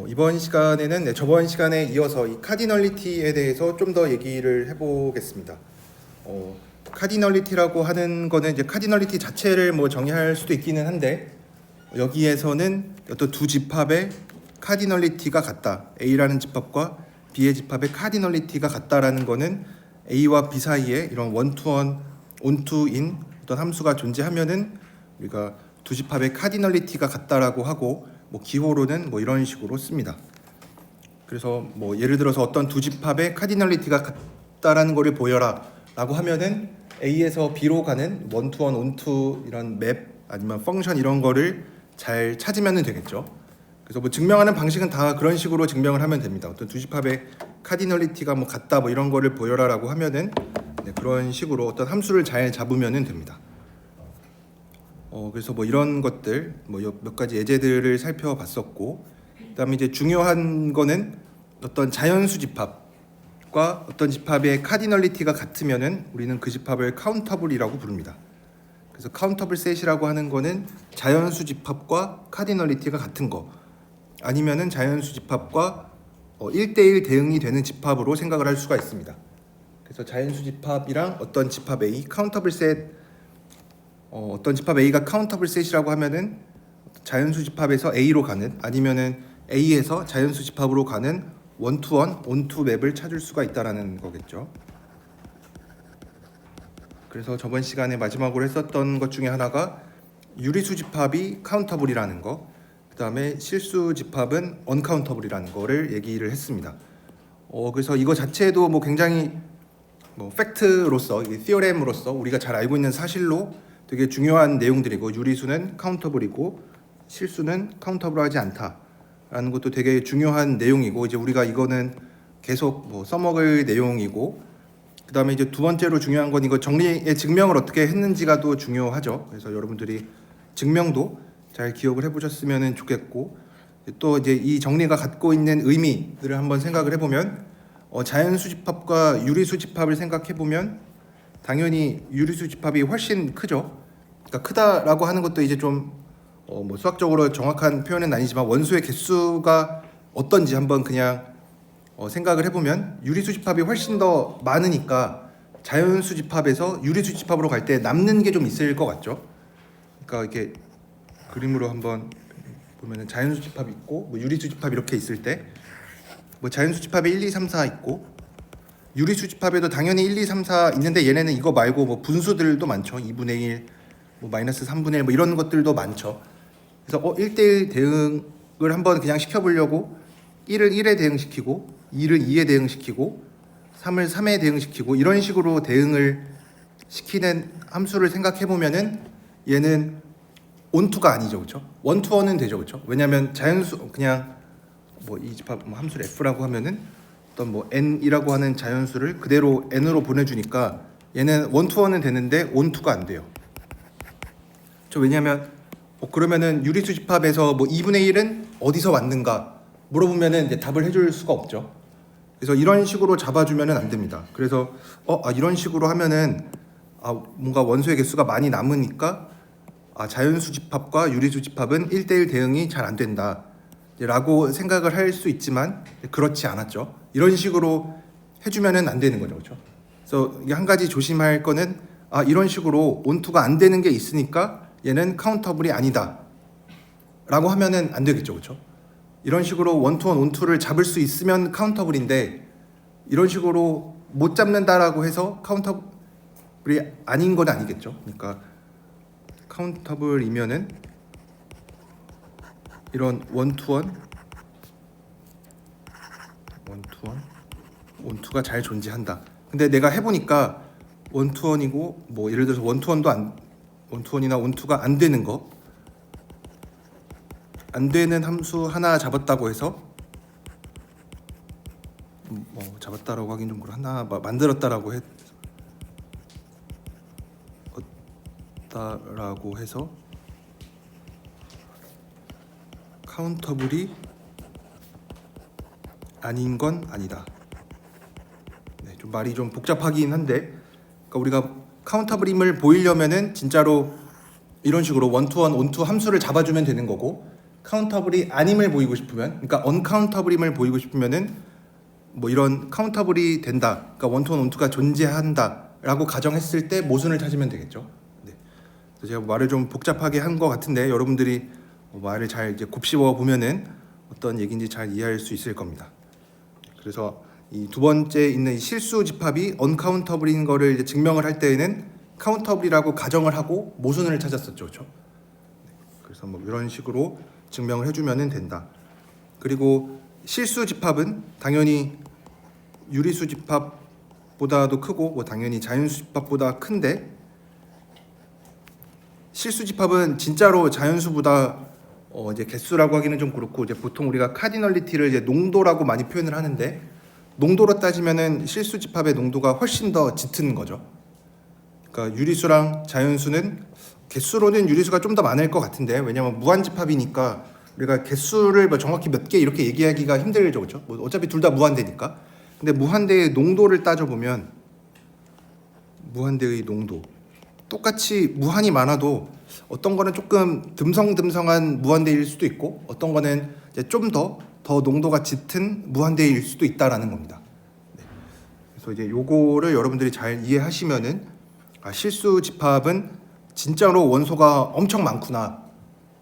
이번 시간에는 저번 시간에 이어서 이 카디널리티에 대해서 좀 더 얘기를 해보겠습니다. 카디널리티라고 하는 거는 이제 카디널리티 자체를 뭐 정의할 수도 있기는 한데, 여기에서는 어떤 두 집합의 카디널리티가 같다, A라는 집합과 B의 집합의 카디널리티가 같다라는 거는 A와 B 사이에 이런 원투원, 온투인 어떤 함수가 존재하면은 우리가 두 집합의 카디널리티가 같다라고 하고, 뭐 기호로는 뭐 이런 식으로 씁니다. 그래서 뭐 예를 들어서 어떤 두 집합의 카디널리티가 같다라는 거를 보여라라고 하면은 A에서 B로 가는 원투원, 온투 이런 맵 아니면 펑션 이런 거를 잘 찾으면 되겠죠. 그래서 뭐 증명하는 방식은 다 그런 식으로 증명을 하면 됩니다. 어떤 두 집합의 카디널리티가 뭐 같다 뭐 이런 거를 보여라라고 하면은 그런 식으로 어떤 함수를 잘 잡으면 됩니다. 그래서 뭐 이런 것들 뭐 몇 가지 예제들을 살펴봤었고, 그다음에 이제 중요한 거는 어떤 자연수 집합과 어떤 집합의 카디널리티가 같으면은 우리는 그 집합을 카운터블이라고 부릅니다. 그래서 카운터블 셋이라고 하는 거는 자연수 집합과 카디널리티가 같은 거, 아니면은 자연수 집합과 1대1 대응이 되는 집합으로 생각을 할 수가 있습니다. 그래서 자연수 집합이랑 어떤 집합 A, 카운터블 셋, 어떤 집합 A가 카운터블 셋이라고 하면은 자연수 집합에서 A로 가는, 아니면은 A에서 자연수 집합으로 가는 원투원, 온투 맵을 찾을 수가 있다라는 거겠죠. 그래서 저번 시간에 마지막으로 했었던 것 중에 하나가 유리수 집합이 카운터블이라는 거, 그 다음에 실수 집합은 언카운터블이라는 거를 얘기를 했습니다. 그래서 이거 자체도 뭐 굉장히 뭐 팩트로서, 이게 티어렘으로서 우리가 잘 알고 있는 사실로 되게 중요한 내용들이고, 유리수는 카운터블이고 실수는 카운터블하지 않다라는 것도 되게 중요한 내용이고, 이제 우리가 이거는 계속 뭐 써먹을 내용이고, 그 다음에 이제 두 번째로 중요한 건 이거 정리의 증명을 어떻게 했는지가 또 중요하죠. 그래서 여러분들이 증명도 잘 기억을 해보셨으면 좋겠고, 또 이제 이 정리가 갖고 있는 의미들을 한번 생각을 해보면, 자연수 집합과 유리수 집합을 생각해보면 당연히 유리수 집합이 훨씬 크죠. 그러니까 크다라고 하는 것도 이제 좀 뭐 수학적으로 정확한 표현은 아니지만 원소의 개수가 어떤지 한번 그냥 생각을 해보면, 유리수 집합이 훨씬 더 많으니까 자연수 집합에서 유리수 집합으로 갈 때 남는 게 좀 있을 것 같죠. 그러니까 이렇게 그림으로 한번 보면은 자연수 집합이 있고 뭐 유리수 집합 이렇게 있을 때, 뭐 자연수 집합에 1, 2, 3, 4 있고 유리수 집합에도 당연히 1, 2, 3, 4 있는데, 얘네는 이거 말고 뭐 분수들도 많죠. 2분의 1, 뭐 마이너스 3분의 1 뭐 이런 것들도 많죠. 그래서 1대1 대응을 한번 그냥 시켜보려고 1을 1에 대응시키고 2를 2에 대응시키고 3을 3에 대응시키고 이런 식으로 대응을 시키는 함수를 생각해보면은 얘는 온투가 아니죠, 그렇죠? 원투원은 되죠, 그렇죠? 왜냐하면 자연수 그냥 뭐 이 집합 뭐 함수를 f라고 하면은 어떤 뭐 n이라고 하는 자연수를 그대로 n으로 보내주니까 얘는 원투원은 되는데 온투가 안 돼요. 왜냐하면 그러면은 유리수 집합에서 뭐 2분의 1은 어디서 왔는가 물어보면은 이제 답을 해줄 수가 없죠. 그래서 이런 식으로 잡아주면은 안 됩니다. 그래서 이런 식으로 하면은 뭔가 원소의 개수가 많이 남으니까 자연수 집합과 유리수 집합은 1대1 대응이 잘 안 된다 라고 생각을 할 수 있지만 그렇지 않았죠. 이런 식으로 해주면은 안 되는 거죠, 그렇죠? 그래서 이게 한 가지 조심할 거는 이런 식으로 온투가 안 되는 게 있으니까 얘는 카운터블이 아니다 라고 하면은 안 되겠죠, 그렇죠? 이런 식으로 원투원, 온투를 잡을 수 있으면 카운터블인데, 이런 식으로 못 잡는다라고 해서 카운터블이 아닌 건 아니겠죠. 그러니까 카운터블이면은 이런 원투원, 온투가 잘 존재한다. 근데 내가 해보니까 원투원이고 뭐 예를 들어서 원투원이나 온투가 안 되는 거, 안 되는 함수 하나 잡았다고 해서 잡았다라고 하긴 좀 그렇고, 하나 만들었다라고 해서 카운터블이 아닌 건 아니다. 좀 말이 좀 복잡하긴 한데, 그러니까 우리가 카운터블임을 보이려면은 진짜로 이런 식으로 원투원, 온투 함수를 잡아주면 되는 거고, 카운터블이 아님을 보이고 싶으면, 그러니까 언카운터블임을 보이고 싶으면은 뭐 이런 카운터블이 된다, 그러니까 원투 원투가 존재한다라고 가정했을 때 모순을 찾으면 되겠죠. 네. 그래서 제가 말을 좀 복잡하게 한 것 같은데 여러분들이 말을 잘 이제 곱씹어 보면은 어떤 얘기인지 잘 이해할 수 있을 겁니다. 그래서 이 두 번째 있는 실수 집합이 언카운터블인 거를 이제 증명을 할 때에는 카운터블이라고 가정을 하고 모순을 찾았었죠, 그렇죠? 그래서 뭐 이런 식으로 증명을 해주면 된다. 그리고 실수 집합은 당연히 유리수 집합보다도 크고 뭐 당연히 자연수 집합보다 큰데, 실수 집합은 진짜로 자연수보다 이제 개수라고 하기는 좀 그렇고, 이제 보통 우리가 카디널리티를 이제 농도라고 많이 표현을 하는데, 농도로 따지면은 실수 집합의 농도가 훨씬 더 짙은 거죠. 그러니까 유리수랑 자연수는 개수로는 유리수가 좀 더 많을 것 같은데, 왜냐면 무한 집합이니까 우리가 개수를 뭐 정확히 몇 개 이렇게 얘기하기가 힘들죠, 그렇죠? 뭐 어차피 둘 다 무한대니까. 근데 무한대의 농도를 따져보면 무한대의 농도 똑같이 무한이 많아도 어떤 거는 조금 듬성듬성한 무한대일 수도 있고, 어떤 거는 이제 좀 더 농도가 짙은 무한대일 수도 있다라는 겁니다. 네. 그래서 이제 요거를 여러분들이 잘 이해하시면은 실수 집합은 진짜로 원소가 엄청 많구나,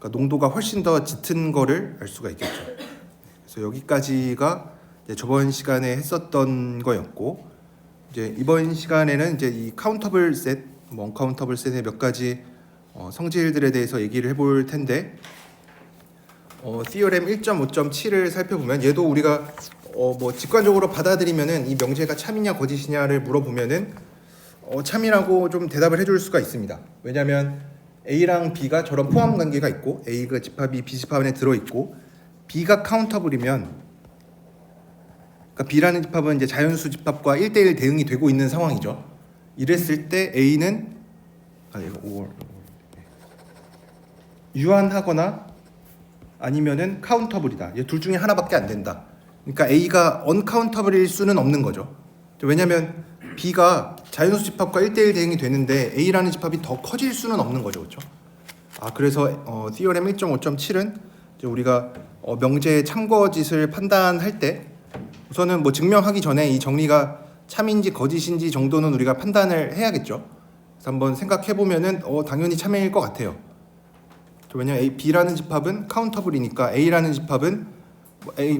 그러니까 농도가 훨씬 더 짙은 거를 알 수가 있겠죠. 그래서 여기까지가 이제 저번 시간에 했었던 거였고, 이제 이번 시간에는 이제 이 카운터블 셋, 언카운터블 셋의 몇 가지 성질들에 대해서 얘기를 해볼 텐데, Theorem 1.5.7을 살펴보면, 얘도 우리가 뭐 직관적으로 받아들이면은 이 명제가 참이냐 거짓이냐를 물어보면은 참이라고 좀 대답을 해줄 수가 있습니다. 왜냐하면 A랑 B가 저런 포함 관계가 있고, A가 집합이 B 집합 안에 들어 있고, B가 카운터블이면, 그러니까 B라는 집합은 이제 자연수 집합과 1대1 대응이 되고 있는 상황이죠. 이랬을 때 A는 유한하거나 아니면은 카운터블이다. 둘 중에 하나밖에 안 된다. 그러니까 A가 언카운터블일 수는 없는 거죠. 왜냐하면 B가 자연수 집합과 1대1 대응이 되는데 A라는 집합이 더 커질 수는 없는 거죠, 그렇죠? 그래서 Theorem 1.5.7은 우리가 명제의 참거짓을 판단할 때 우선은 뭐 증명하기 전에 이 정리가 참인지 거짓인지 정도는 우리가 판단을 해야겠죠. 그래서 한번 생각해 보면은 당연히 참일 것 같아요. 왜냐면 B라는 집합은 카운터블이니까 A라는 집합은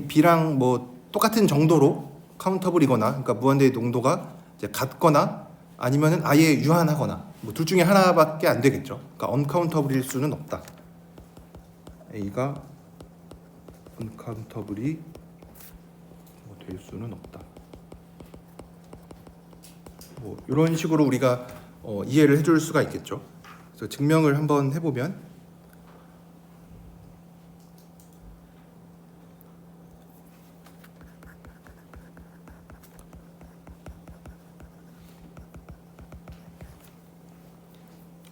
B랑 뭐 똑같은 정도로 카운터블이거나, 그러니까 무한대의 농도가 이제 같거나 아니면은 아예 유한하거나 뭐 둘 중에 하나밖에 안 되겠죠. 그러니까 언카운터블일 수는 없다. A가 언카운터블이 될 수는 없다. 뭐 이런 식으로 우리가 이해를 해줄 수가 있겠죠. 그래서 증명을 한번 해보면,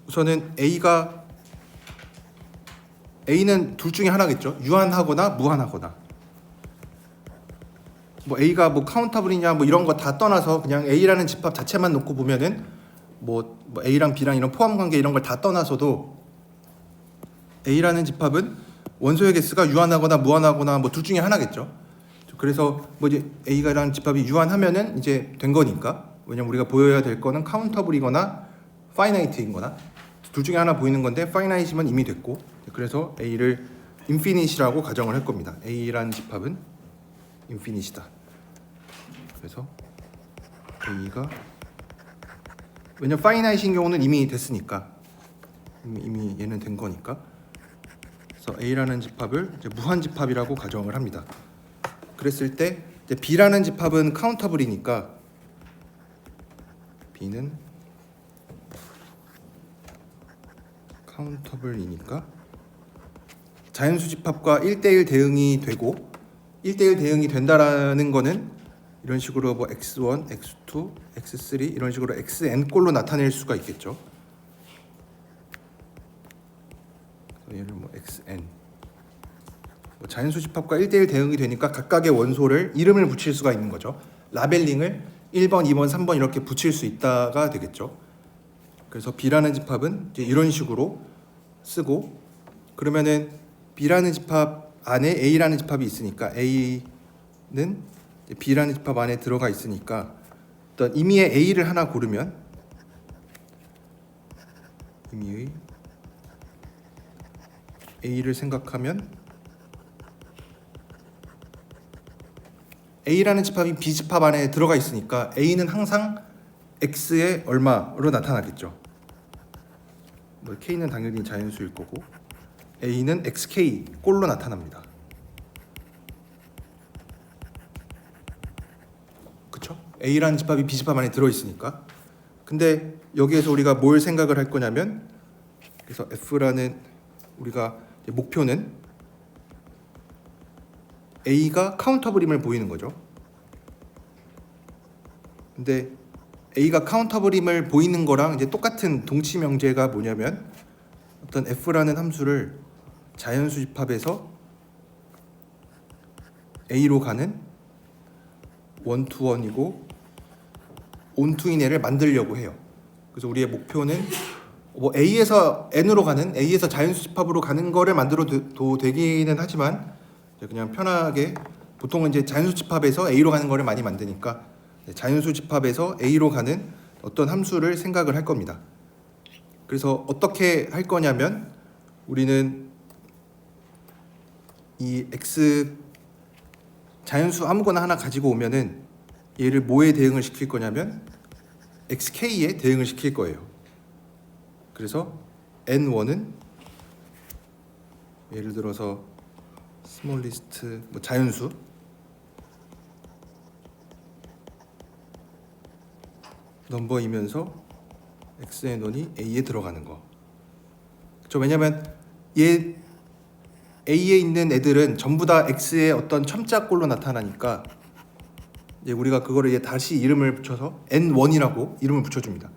우선은 A는 둘 중에 하나겠죠. 유한하거나 무한하거나. 뭐 A가 뭐 카운터블이냐 뭐 이런 거 다 떠나서 그냥 A라는 집합 자체만 놓고 보면은 뭐 A랑 B랑 이런 포함 관계 이런 걸 다 떠나서도 A라는 집합은 원소의 개수가 유한하거나 무한하거나 뭐 둘 중에 하나겠죠. 그래서 뭐 이제 A가라는 집합이 유한하면은 이제 된 거니까, 왜냐면 우리가 보여야 될 거는 카운터블이거나 파이나이트인거나 둘 중에 하나 보이는 건데, 파이나이트면 이미 됐고, 그래서 A를 인피니시라고 가정을 할 겁니다. A라는 집합은 인피니시다. 그래서 A가, 왜냐면 파이나이트인 경우는 이미 됐으니까, 이미 얘는 된 거니까, 그래서 A라는 집합을 이제 무한 집합이라고 가정을 합니다. 그랬을 때 이제 B라는 집합은 카운터블이니까 B는 카운터블이니까 자연수 집합과 1대1 대응이 되고, 1대1 대응이 된다라는 거는 이런 식으로 뭐 x1, x2, x3 이런 식으로 xn꼴로 나타낼 수가 있겠죠. 얘를 뭐 xn, 뭐 자연수 집합과 1대1 대응이 되니까 각각의 원소를 이름을 붙일 수가 있는 거죠. 라벨링을 1번, 2번, 3번 이렇게 붙일 수 있다가 되겠죠. 그래서 B라는 집합은 이제 이런 식으로 쓰고, 그러면은 B라는 집합 안에 A라는 집합이 있으니까 A는 B라는 집합 안에 들어가 있으니까 어떤 임의의 A를 하나 고르면 임의의 A를 생각하면 A라는 집합이 B 집합 안에 들어가 있으니까 A는 항상 X의 얼마로 나타나겠죠. 뭐 K는 당연히 자연수일 거고 A는 XK 꼴로 나타납니다. 그쵸? A라는 집합이 B 집합 안에 들어있으니까. 근데 여기에서 우리가 뭘 생각을 할 거냐면, 그래서 F라는 우리가 목표는 A가 카운터블임을 보이는 거죠. 근데 A가 카운터블임을 보이는 거랑 이제 똑같은 동치 명제가 뭐냐면, 어떤 F라는 함수를 자연수 집합에서 A로 가는 원투원이고 온투인 애를 만들려고 해요. 그래서 우리의 목표는 뭐 A에서 N으로 가는, A에서 자연수 집합으로 가는 거를 만들어도 되기는 하지만 그냥 편하게 보통은 이제 자연수 집합에서 A로 가는 거를 많이 만드니까 자연수 집합에서 A로 가는 어떤 함수를 생각을 할 겁니다. 그래서 어떻게 할 거냐면 우리는 이 X 자연수 아무거나 하나 가지고 오면은 얘를 뭐에 대응을 시킬 거냐면 XK에 대응을 시킬 거예요. 그래서 N1은 예를 들어서 스몰리스트 뭐 자연수 넘버이면서 XN1이 A에 들어가는 거. 그렇죠? 왜냐면 얘 A에 있는 애들은 전부 다 X의 어떤 첨자꼴로 나타나니까 이제 우리가 그거를 이제 다시 이름을 붙여서 N1이라고 이름을 붙여줍니다.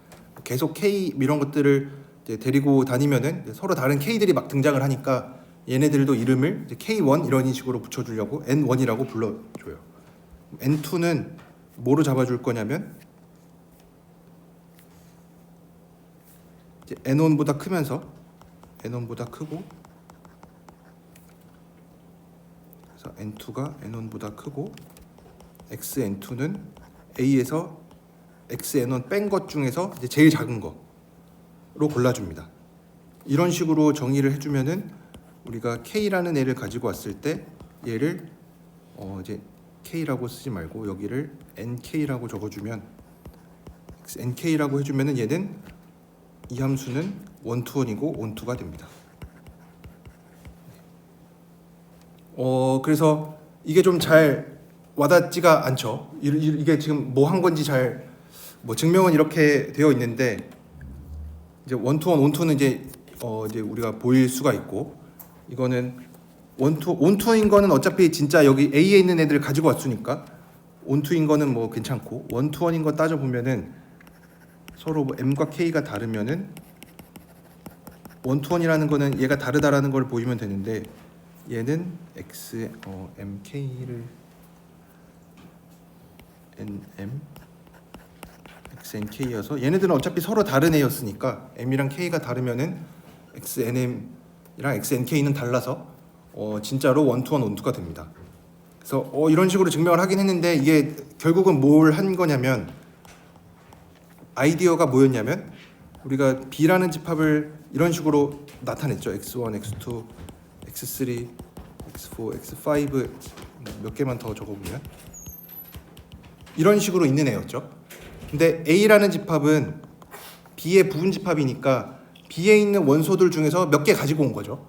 계속 K 이런 것들을 이제 데리고 다니면은 서로 다른 K들이 막 등장을 하니까 얘네들도 이름을 이제 K1 이런 식으로 붙여주려고 N1이라고 불러줘요. N2는 뭐로 잡아줄 거냐면 이제 N1보다 크면서 N1보다 크고 그래서 N2가 N1보다 크고 XN2는 A에서 XN1 뺀 것 중에서 이제 제일 작은 거로 골라줍니다. 이런 식으로 정의를 해주면은 우리가 K라는 애를 가지고 왔을 때 얘를 이제 K라고 쓰지 말고 여기를 NK라고 적어주면 NK라고 해주면은 얘는 이 함수는 원투원이고 온투가 됩니다. 그래서 이게 좀 잘 와닿지가 않죠. 이게 지금 뭐 한 건지 잘 뭐 증명은 이렇게 되어 있는데 이제 원투원 온투는 이제 우리가 보일 수가 있고 이거는 온투인 거는 어차피 진짜 여기 A에 있는 애들 가지고 왔으니까 온투인 거는 뭐 괜찮고 원투원인 거 따져 보면은 서로 뭐 M과 K가 다르면은 원투원이라는 거는 얘가 다르다라는 걸 보이면 되는데 얘는 MK를 NM XNK여서 얘네들은 어차피 서로 다른 애였으니까 M이랑 K가 다르면은 XNM이랑 XNK는 달라서 진짜로 원투원 온투가 됩니다. 그래서 이런 식으로 증명을 하긴 했는데 이게 결국은 뭘 한 거냐면 아이디어가 뭐였냐면 우리가 B라는 집합을 이런 식으로 나타냈죠. X1, X2, X3, X4, X5 몇 개만 더 적어보면 이런 식으로 있는 애였죠. 근데 A라는 집합은 B의 부분 집합이니까 B에 있는 원소들 중에서 몇 개 가지고 온 거죠.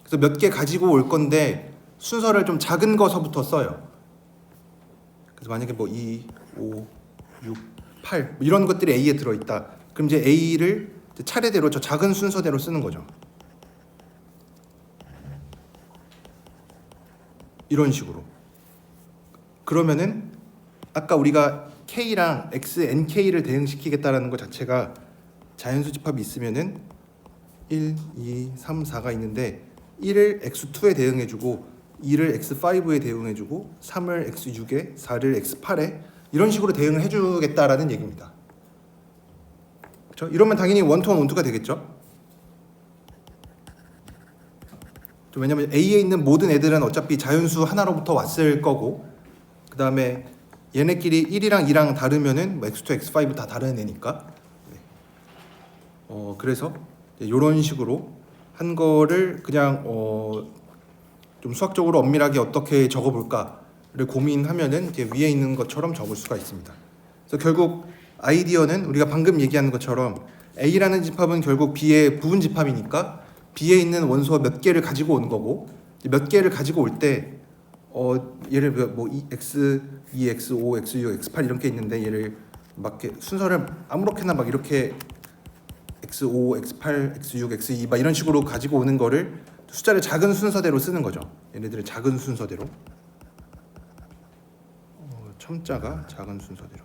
그래서 몇 개 가지고 올 건데 순서를 좀 작은 거서부터 써요. 그래서 만약에 뭐 2, 5, 6, 8 이런 것들이 A에 들어있다. 그럼 이제 A를 차례대로 저 작은 순서대로 쓰는 거죠. 이런 식으로. 그러면은 아까 우리가 K랑 XNK를 대응시키겠다라는 것 자체가 자연수 집합이 있으면은 1, 2, 3, 4가 있는데 1을 X2에 대응해주고 2를 X5에 대응해주고 3을 X6에 4를 X8에 이런 식으로 대응을 해주겠다라는 얘기입니다. 그렇죠? 이러면 당연히 원투원 온투가 되겠죠. 왜냐면 A에 있는 모든 애들은 어차피 자연수 하나로부터 왔을 거고, 그 다음에 얘네끼리 1이랑 2랑 다르면은 뭐 x2, x5 다 다른 애니까. 그래서 이런 식으로 한 거를 그냥 좀 수학적으로 엄밀하게 어떻게 적어볼까를 고민하면은 이제 위에 있는 것처럼 적을 수가 있습니다. 그래서 결국 아이디어는 우리가 방금 얘기한 것처럼 A라는 집합은 결국 B의 부분 집합이니까 B에 있는 원소 몇 개를 가지고 온 거고, 몇 개를 가지고 올 때 얘를 뭐 x, 2x, 5, x6, x8 이런 게 있는데 얘를 막 이렇게 순서를 아무렇게나 막 이렇게 x5, x8, x6, x2 막 이런 식으로 가지고 오는 거를 숫자를 작은 순서대로 쓰는 거죠. 얘네들을 작은 순서대로, 첨자가 작은 순서대로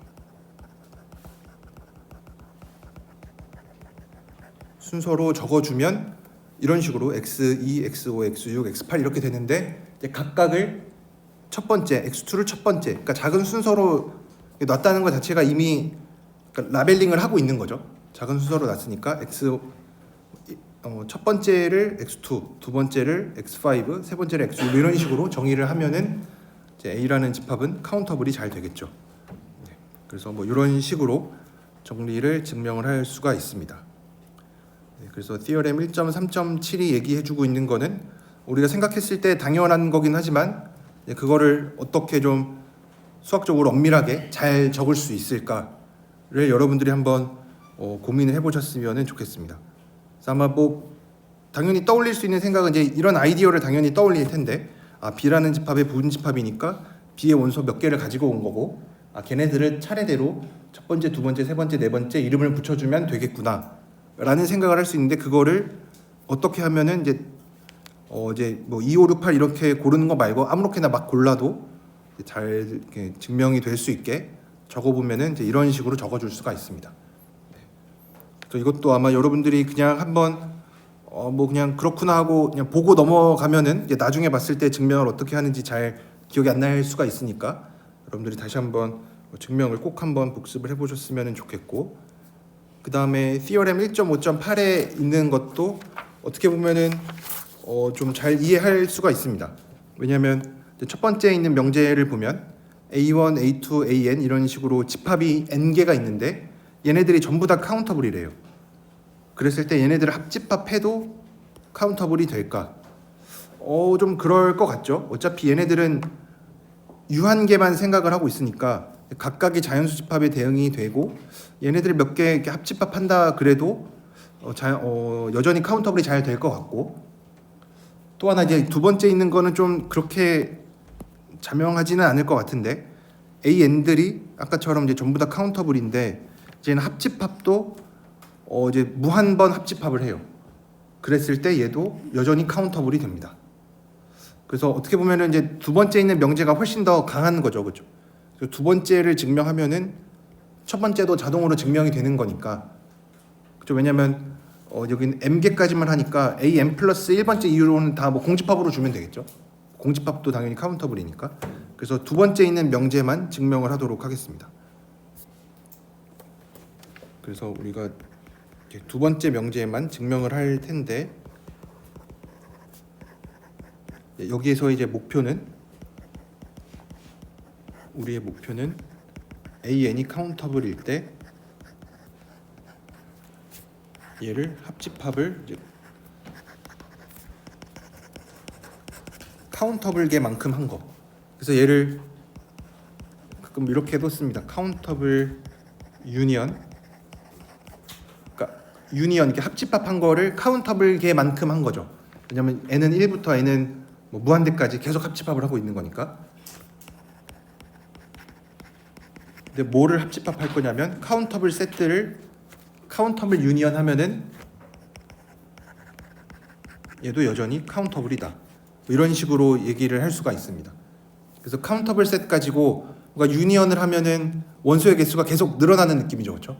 순서로 적어주면 이런 식으로 x2, x5, x6, x8 이렇게 되는데 이제 각각을 첫 번째, x2를 첫 번째, 그러니까 작은 순서로 놨다는 것 자체가 이미 그러니까 라벨링을 하고 있는 거죠. 작은 순서로 놨으니까 첫 번째를 x2, 두 번째를 x5, 세 번째를 x6 이런 식으로 정의를 하면은 이제 A라는 집합은 카운터블이 잘 되겠죠. 그래서 뭐 이런 식으로 정리를 증명을 할 수가 있습니다. 그래서 Theorem 1.3.7이 얘기해주고 있는 거는 우리가 생각했을 때 당연한 거긴 하지만 그거를 어떻게 좀 수학적으로 엄밀하게 잘 적을 수 있을까를 여러분들이 한번 고민을 해보셨으면 좋겠습니다. 그래서 아마 뭐 당연히 떠올릴 수 있는 생각은 이제 이런 아이디어를 당연히 떠올릴 텐데, B라는 집합의 부분 집합이니까 B의 원소 몇 개를 가지고 온 거고, 걔네들을 차례대로 첫 번째, 두 번째, 세 번째, 네 번째 이름을 붙여주면 되겠구나 라는 생각을 할 수 있는데, 그거를 어떻게 하면은 이제 뭐 2, 5, 6, 8 이렇게 고르는 거 말고 아무렇게나 막 골라도 잘 이렇게 증명이 될 수 있게 적어보면은 이제 이런 식으로 적어줄 수가 있습니다. 그래서 이것도 아마 여러분들이 그냥 한번 뭐 그냥 그렇구나 하고 그냥 보고 넘어가면은 이제 나중에 봤을 때 증명을 어떻게 하는지 잘 기억이 안 날 수가 있으니까 여러분들이 다시 한번 증명을 꼭 한번 복습을 해보셨으면 좋겠고, 그 다음에 Theorem 1.5.8에 있는 것도 어떻게 보면은 좀 잘 이해할 수가 있습니다. 왜냐하면 첫 번째에 있는 명제를 보면 A1, A2, AN 이런 식으로 집합이 n개가 있는데 얘네들이 전부 다 카운터블이래요. 그랬을 때 얘네들을 합집합해도 카운터블이 될까? 좀 그럴 것 같죠. 어차피 얘네들은 유한계만 생각을 하고 있으니까 각각의 자연수 집합에 대응이 되고, 얘네들을 몇 개 이렇게 합집합한다 그래도 여전히 카운터블이 잘 될 것 같고, 또 하나 이제 두 번째 있는 거는 좀 그렇게 자명하지는 않을 것 같은데, AN들이 아까처럼 이제 전부 다 카운터블인데 이제는 합집합도 이제 무한번 합집합을 해요. 그랬을 때 얘도 여전히 카운터블이 됩니다. 그래서 어떻게 보면은 이제 두 번째 있는 명제가 훨씬 더 강한 거죠, 그렇죠? 두 번째를 증명하면은 첫 번째도 자동으로 증명이 되는 거니까, 그렇죠? 왜냐하면 여기는 m개까지만 하니까 am 플러스 1번째 이유로는 다 뭐 공집합으로 주면 되겠죠. 공집합도 당연히 카운터블이니까. 그래서 두 번째 있는 명제만 증명을 하도록 하겠습니다. 그래서 우리가 두 번째 명제만 증명을 할 텐데, 여기에서 이제 우리의 목표는 AN이 카운터블일 때 얘를 합집합을 이제 카운터블계만큼 한 거. 그래서 얘를 가끔 이렇게도 씁니다. 카운터블 유니언. 그러니까 유니언 이렇게 합집합한 거를 카운터블계만큼 한 거죠. 왜냐면 n은 1부터 n은 뭐 무한대까지 계속 합집합을 하고 있는 거니까. 근데 뭐를 합집합할 거냐면 카운터블 세트를 카운터블 유니언 하면은 얘도 여전히 카운터블이다. 이런 식으로 얘기를 할 수가 있습니다. 그래서 카운터블 셋 가지고 뭔가 유니언을 하면은 원소의 개수가 계속 늘어나는 느낌이죠, 그렇죠?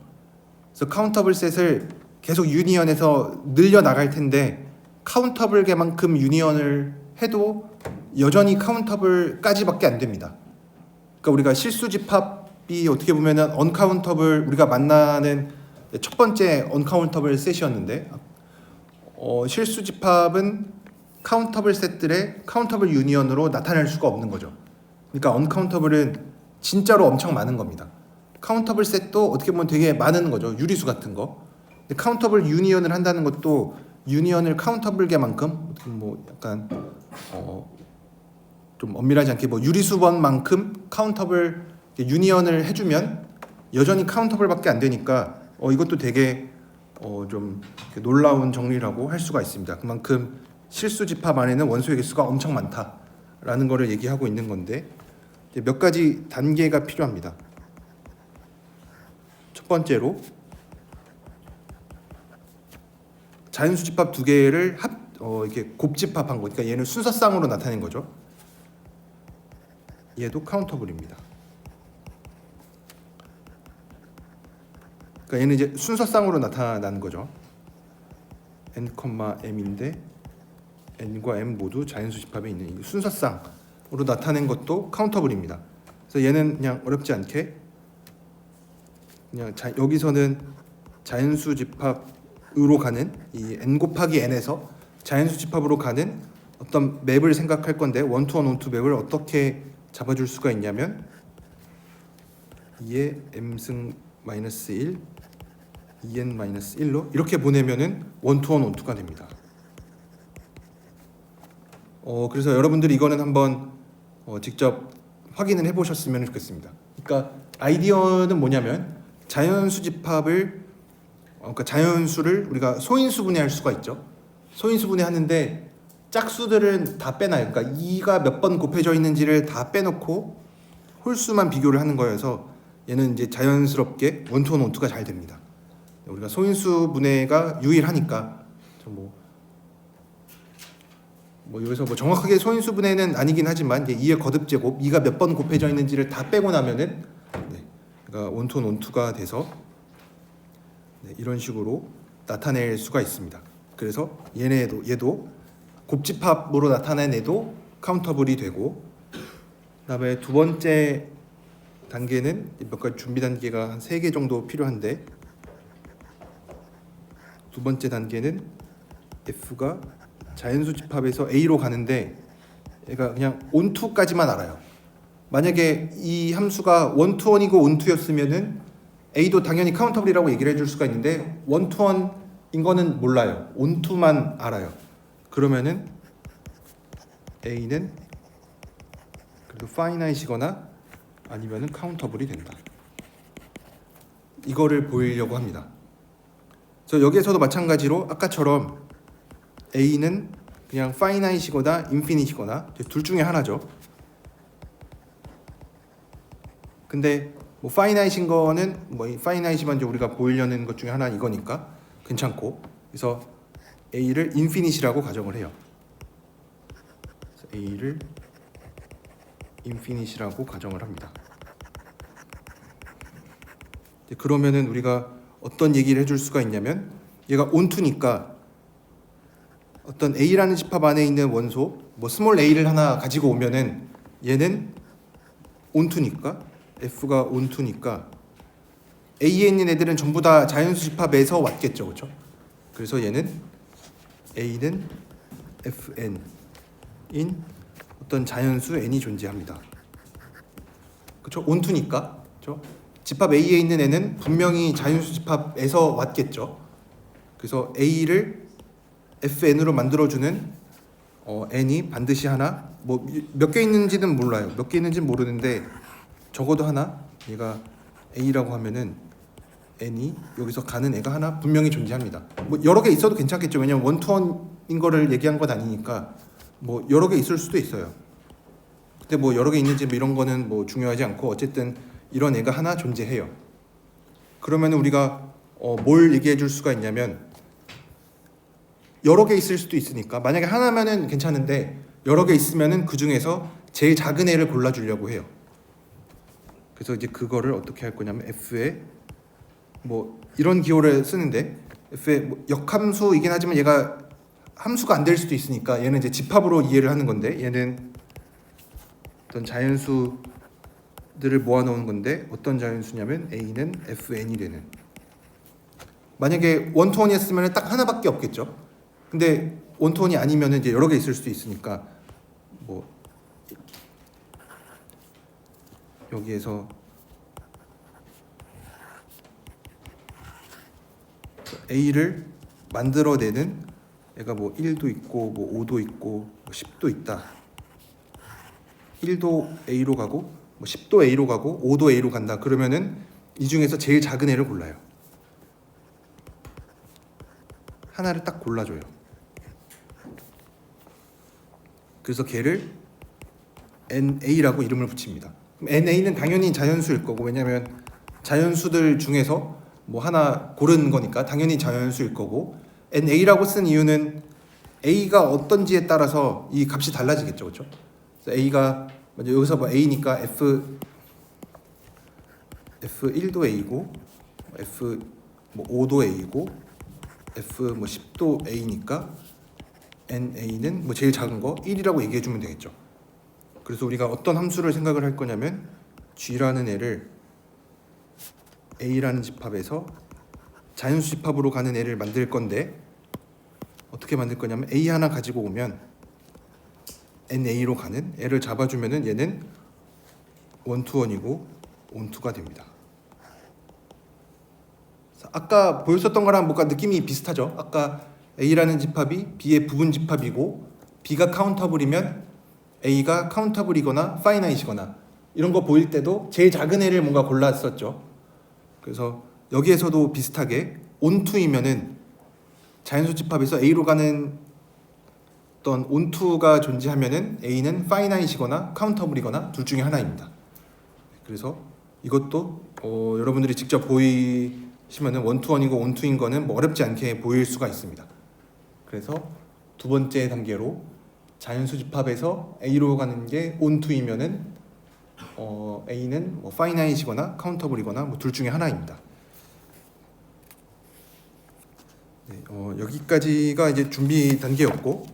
그래서 카운터블 셋을 계속 유니언해서 늘려 나갈 텐데 카운터블계만큼 유니언을 해도 여전히 카운터블까지밖에 안 됩니다. 그러니까 우리가 실수 집합이 어떻게 보면은 언카운터블, 우리가 만나는 첫 번째 언카운터블 셋이었는데 실수 집합은 카운터블 셋들의 카운터블 유니언으로 나타낼 수가 없는 거죠. 그러니까 언카운터블은 진짜로 엄청 많은 겁니다. 카운터블 셋도 어떻게 보면 되게 많은 거죠. 유리수 같은 거. 근데 카운터블 유니언을 한다는 것도 유니언을 카운터블 개만큼 뭐 약간 좀 엄밀하지 않게 뭐 유리수번만큼 카운터블 유니언을 해주면 여전히 카운터블밖에 안 되니까 이것도 되게 좀 놀라운 정리라고 할 수가 있습니다. 그만큼 실수 집합 안에는 원소의 개수가 엄청 많다라는 것을 얘기하고 있는 건데 몇 가지 단계가 필요합니다. 첫 번째로 자연수 집합 두 개를 이렇게 곱집합한 거, 그러니까 얘는 순서쌍으로 나타낸 거죠. 얘도 카운터블입니다. 그러니까 얘는 이제 순서쌍으로 나타나는 거죠. n, m인데 n과 m 모두 자연수 집합에 있는 순서쌍으로 나타낸 것도 카운터블입니다. 그래서 얘는 그냥 어렵지 않게 그냥 여기서는 자연수 집합으로 가는 이 n 곱하기 n에서 자연수 집합으로 가는 어떤 맵을 생각할 건데 원투원 원투 맵을 어떻게 잡아줄 수가 있냐면 2의 m승 마이너스 1 2n 마이너스 1로 이렇게 보내면은 원투원 원투가 됩니다. 그래서 여러분들이 이거는 한번 직접 확인을 해보셨으면 좋겠습니다. 그러니까 아이디어는 뭐냐면 자연수 집합을 그러니까 자연수를 우리가 소인수 분해할 수가 있죠. 소인수 분해하는데 짝수들은 다 빼놔요. 그러니까 2가 몇 번 곱해져 있는지를 다 빼놓고 홀수만 비교를 하는 거여서 얘는 이제 자연스럽게 원투원 원투가 잘 됩니다. 우리가 소인수 분해가 유일하니까 여기서 뭐 정확하게 소인수 분해는 아니긴 하지만 2의 거듭 제곱 2가 몇 번 곱해져 있는지를 다 빼고 나면은 그러니까 원투원 원투가 돼서 이런 식으로 나타낼 수가 있습니다. 그래서 얘도 곱집합으로 나타낸 애도 카운터블이 되고, 그다음에 두 번째 단계는 몇 가지 준비 단계가 한 3개 정도 필요한데, 두 번째 단계는 f가 자연수 집합에서 a로 가는데 얘가 그냥 온투까지만 알아요. 만약에 이 함수가 원투원이고 온투였으면은 a도 당연히 카운터블이라고 얘기를 해줄 수가 있는데 원투원인 거는 몰라요. 온투만 알아요. 그러면은 a는 그래도 파이나잇이거나 아니면은 카운터블이 된다. 이거를 보이려고 합니다. 그래서 여기에서도 마찬가지로 아까처럼 a는 그냥 파이나잇이거나 인피니트이거나 둘 중에 하나죠. 근데 뭐 파이나잇인 거는 뭐 파이나잇이만 이제 우리가 보이려는 것 중에 하나 이거니까 괜찮고, 그래서 a를 인피니트라고 가정을 해요. 그래서 a를 인피니트라고 가정을 합니다. 그러면은 우리가 어떤 얘기를 해줄 수가 있냐면 얘가 온투니까 어떤 a라는 집합 안에 있는 원소 뭐 스몰 a를 하나 가지고 오면은 얘는 온투니까 f가 온투니까 a에 있는 애들은 전부 다 자연수 집합에서 왔겠죠, 그렇죠? 그래서 얘는 a는 fn인 어떤 자연수 n이 존재합니다. 그렇죠? 온투니까, 그렇죠? 집합 a에 있는 애는 분명히 자연수 집합에서 왔겠죠. 그래서 a를 fn으로 만들어주는 n이 반드시 하나, 뭐 몇 개 있는지는 몰라요. 몇 개 있는지는 모르는데 적어도 하나, 얘가 a라고 하면은 n이 여기서 가는 애가 하나 분명히 존재합니다. 뭐 여러 개 있어도 괜찮겠죠. 왜냐면 원투원인 거를 얘기한 건 아니니까 뭐 여러 개 있을 수도 있어요. 근데 뭐 여러 개 있는지 뭐 이런 거는 뭐 중요하지 않고 어쨌든 이런 애가 하나 존재해요. 그러면 우리가 뭘 얘기해 줄 수가 있냐면 여러 개 있을 수도 있으니까 만약에 하나면은 괜찮은데 여러 개 있으면은 그 중에서 제일 작은 애를 골라주려고 해요. 그래서 이제 그거를 어떻게 할 거냐면 f에 뭐 이런 기호를 쓰는데 f의 뭐 역함수이긴 하지만 얘가 함수가 안 될 수도 있으니까 얘는 이제 집합으로 이해를 하는 건데 얘는 어떤 자연수들을 모아놓은 건데 어떤 자연수냐면 a는 fn이 되는, 만약에 원투원이었으면 딱 하나밖에 없겠죠. 근데 원투원이 아니면은 이제 여러 개 있을 수도 있으니까 뭐 여기에서 A를 만들어내는 얘가 뭐 1도 있고 뭐 5도 있고 뭐 10도 있다. 1도 A로 가고 뭐 10도 A로 가고 5도 A로 간다. 그러면은 이 중에서 제일 작은 애를 골라요. 하나를 딱 골라줘요. 그래서 걔를 NA라고 이름을 붙입니다. 그럼 NA는 당연히 자연수일 거고, 왜냐하면 자연수들 중에서 뭐 하나 고르는 거니까 당연히 자연수일 거고, NA라고 쓴 이유는 A가 어떤지에 따라서 이 값이 달라지겠죠, 그렇죠? 그래서 A가 먼저 여기서 뭐 A니까 F1도 A고, F 뭐 5도 A고, F 뭐 10도 A니까 NA는 뭐 제일 작은 거 1이라고 얘기해 주면 되겠죠. 그래서 우리가 어떤 함수를 생각을 할 거냐면 G라는 애를 A라는 집합에서 자연수 집합으로 가는 애를 만들 건데, 어떻게 만들 거냐면 A 하나 가지고 오면 NA로 가는 애를 잡아주면은 얘는 원투원이고 온투가 됩니다. 아까 보였었던 거랑 뭔가 느낌이 비슷하죠. 아까 A라는 집합이 B의 부분 집합이고 B가 카운터블이면 A가 카운터블이거나 파이나이트거나 이런 거 보일 때도 제일 작은 애를 뭔가 골랐었죠. 그래서 여기에서도 비슷하게 온투이면은 자연수 집합에서 A로 가는 어떤 온투가 존재하면은 A는 파이나이트거나 카운터블이거나 둘 중에 하나입니다. 그래서 이것도 여러분들이 직접 보이시면은 원투원이고 온투인 거는 뭐 어렵지 않게 보일 수가 있습니다. 그래서 두 번째 단계로 자연수 집합에서 A로 가는 게 온투이면은 A는 뭐 파이나이트거나 카운터블이거나 뭐 둘 중에 하나입니다. 네, 여기까지가 이제 준비 단계였고,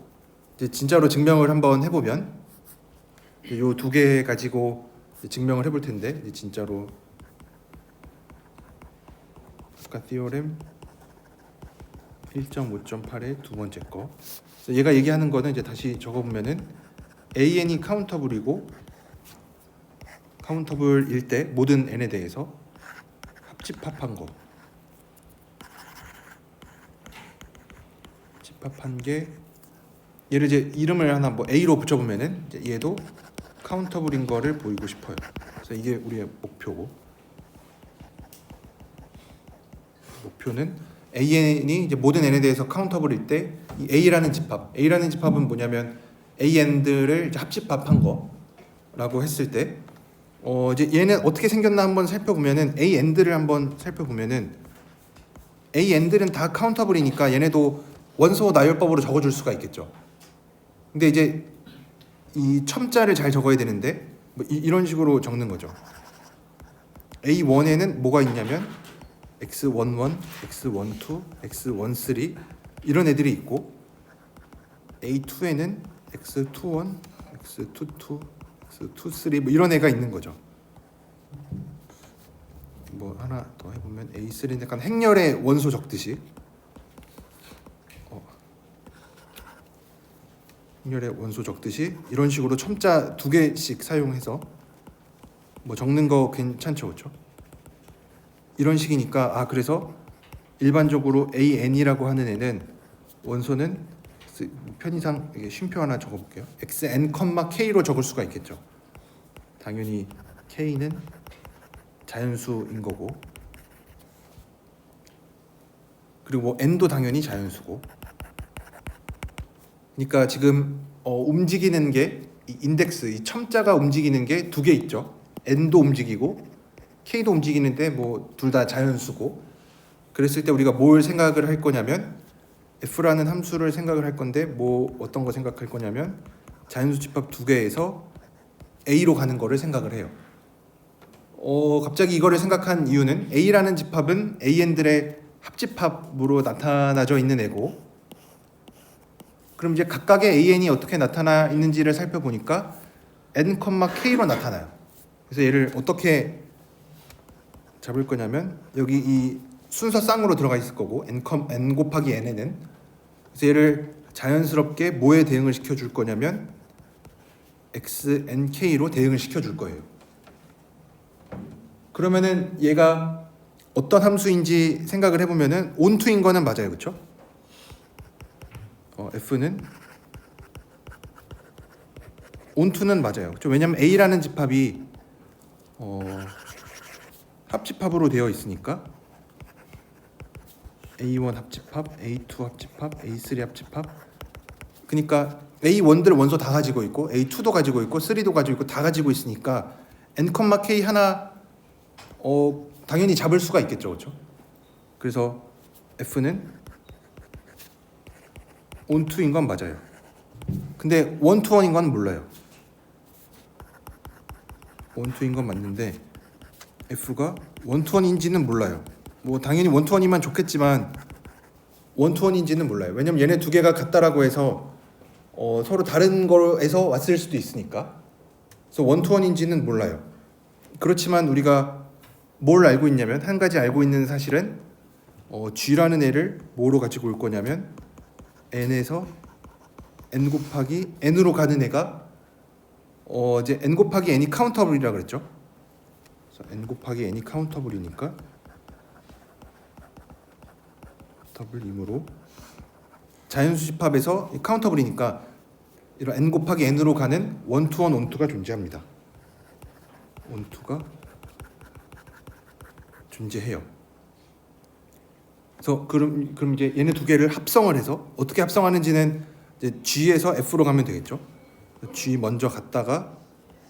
이제 진짜로 증명을 한번 해보면 이 두 개 가지고 증명을 해볼 텐데, 이제 진짜로 아까 티오렘 1.5.8의 두 번째 거. 그래서 얘가 얘기하는 거는 이제 다시 적어보면은 AN이 카운터블이고 카운터블일 때 모든 n에 대해서 합집합한 거. 집합한 게 얘를 이제 이름을 하나 뭐 A로 붙여보면은 이제 얘도 카운터블인 거를 보이고 싶어요. 그래서 이게 우리의 목표고, 목표는 AN이 이제 모든 n에 대해서 카운터블일 때 이 A라는 집합은 뭐냐면 AN들을 이제 합집합한 거라고 했을 때 이제 얘는 어떻게 생겼나 한번 살펴보면은 AN들을 한번 살펴보면은 AN들은 다 카운터블이니까 얘네도 원소 나열법으로 적어줄 수가 있겠죠. 근데 이제 이 첨자를 잘 적어야 되는데 뭐 이런 식으로 적는 거죠. A1에는 뭐가 있냐면 X11, X12, X13 이런 애들이 있고, A2에는 X21, X22, X23 뭐 이런 애가 있는 거죠. 뭐 하나 더 해보면 A3는 약간 행렬의 원소 적듯이 행렬의 원소 적듯이 이런 식으로 첨자 두 개씩 사용해서 뭐 적는 거 괜찮죠, 그렇죠? 이런 식이니까 그래서 일반적으로 AN이라고 하는 애는 원소는 편의상 이게 쉼표 하나 적어볼게요. XN, K로 적을 수가 있겠죠. 당연히 K는 자연수인 거고, 그리고 뭐 N도 당연히 자연수고. 그러니까 지금 움직이는 게 이 인덱스, 이 첨자가 움직이는 게 두 개 있죠. N도 움직이고 K도 움직이는데 뭐 둘 다 자연수고. 그랬을 때 우리가 뭘 생각을 할 거냐면 F라는 함수를 생각을 할 건데 뭐 어떤 거 생각할 거냐면 자연수 집합 두 개에서 A로 가는 거를 생각을 해요. 갑자기 이거를 생각한 이유는 A라는 집합은 AN들의 합집합으로 나타나져 있는 애고, 그럼 이제 각각의 AN이 어떻게 나타나 있는지를 살펴보니까 N, K로 나타나요. 그래서 얘를 어떻게 잡을 거냐면 여기 이 순서쌍으로 들어가 있을 거고 N 곱하기 N에는, 그래서 얘를 자연스럽게 뭐에 대응을 시켜줄 거냐면 XNK로 대응을 시켜줄 거예요. 그러면은 얘가 어떤 함수인지 생각을 해보면은 onto인 거는 맞아요, 그렇죠? F는 onto는 맞아요. 그렇죠? 왜냐면 A라는 집합이 합집합으로 되어 있으니까 A1 합집합, A2 합집합, A3 합집합. 그러니까 A1들 원소 다 가지고 있고 A2도 가지고 있고 3도 가지고 있고 다 가지고 있으니까 N, K 하나 당연히 잡을 수가 있겠죠, 그렇죠? 그래서 F는 onto인 건 맞아요. 근데 one-to-one인 건 몰라요. 원투인 건 맞는데 F가 원투원인지는 몰라요. 뭐 당연히 원투원이면 좋겠지만 원투원인지는 몰라요. 왜냐면 얘네 두 개가 같다라고 해서 서로 다른 거에서 왔을 수도 있으니까. 그래서 원투원인지는 몰라요. 그렇지만 우리가 뭘 알고 있냐면 한 가지 알고 있는 사실은 G라는 애를 뭐로 가지고 올 거냐면 N에서 N 곱하기 N으로 가는 애가 이제 N 곱하기 N이 카운터블이라 그랬죠. 그래서 N 곱하기 N이 카운터블이니까 카운터블이므로 자연수 집합에서 카운터블이니까 이런 N 곱하기 N으로 가는 원투원 온투가 존재합니다. 온투가 존재해요. 그래서 그럼 이제 얘네 두 개를 합성을 해서 어떻게 합성하는지는 이제 G에서 F로 가면 되겠죠. G 먼저 갔다가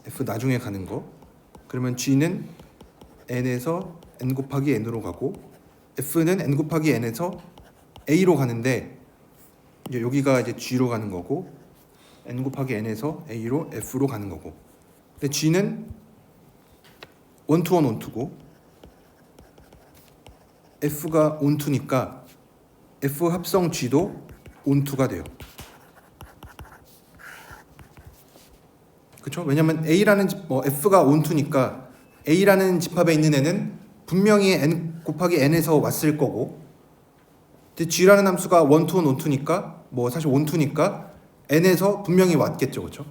F 나중에 가는 거. 그러면 G는 N에서 N 곱하기 N으로 가고 F는 N 곱하기 N에서 A로 가는데 이제 여기가 이제 G로 가는 거고 N 곱하기 N에서 A로 F로 가는 거고. 근데 G는 원투원 온투고 F가 온투니까 F 합성 G도 온투가 돼요. 그렇죠? 왜냐면 A라는 F가 온투니까 A라는 집합에 있는 애는 분명히 N 곱하기 N에서 왔을 거고, 근데 G라는 함수가 원투원 온투니까 사실 온투니까 N에서 분명히 왔겠죠, 그렇죠?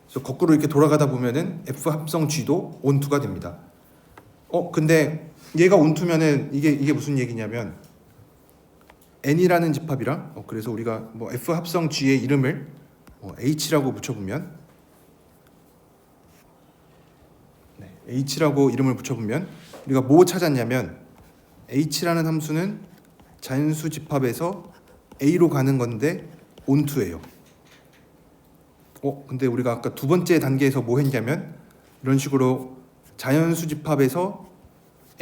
그래서 거꾸로 이렇게 돌아가다 보면은 F 합성 G도 온투가 됩니다. 근데 얘가 온투면은 이게 무슨 얘기냐면 N이라는 집합이랑 그래서 우리가 F 합성 G의 이름을 H라고 붙여보면 H라고 이름을 붙여보면 우리가 뭐 찾았냐면 H라는 함수는 자연수 집합에서 A로 가는 건데 온투예요. 근데 우리가 아까 두 번째 단계에서 뭐 했냐면 이런 식으로 자연수 집합에서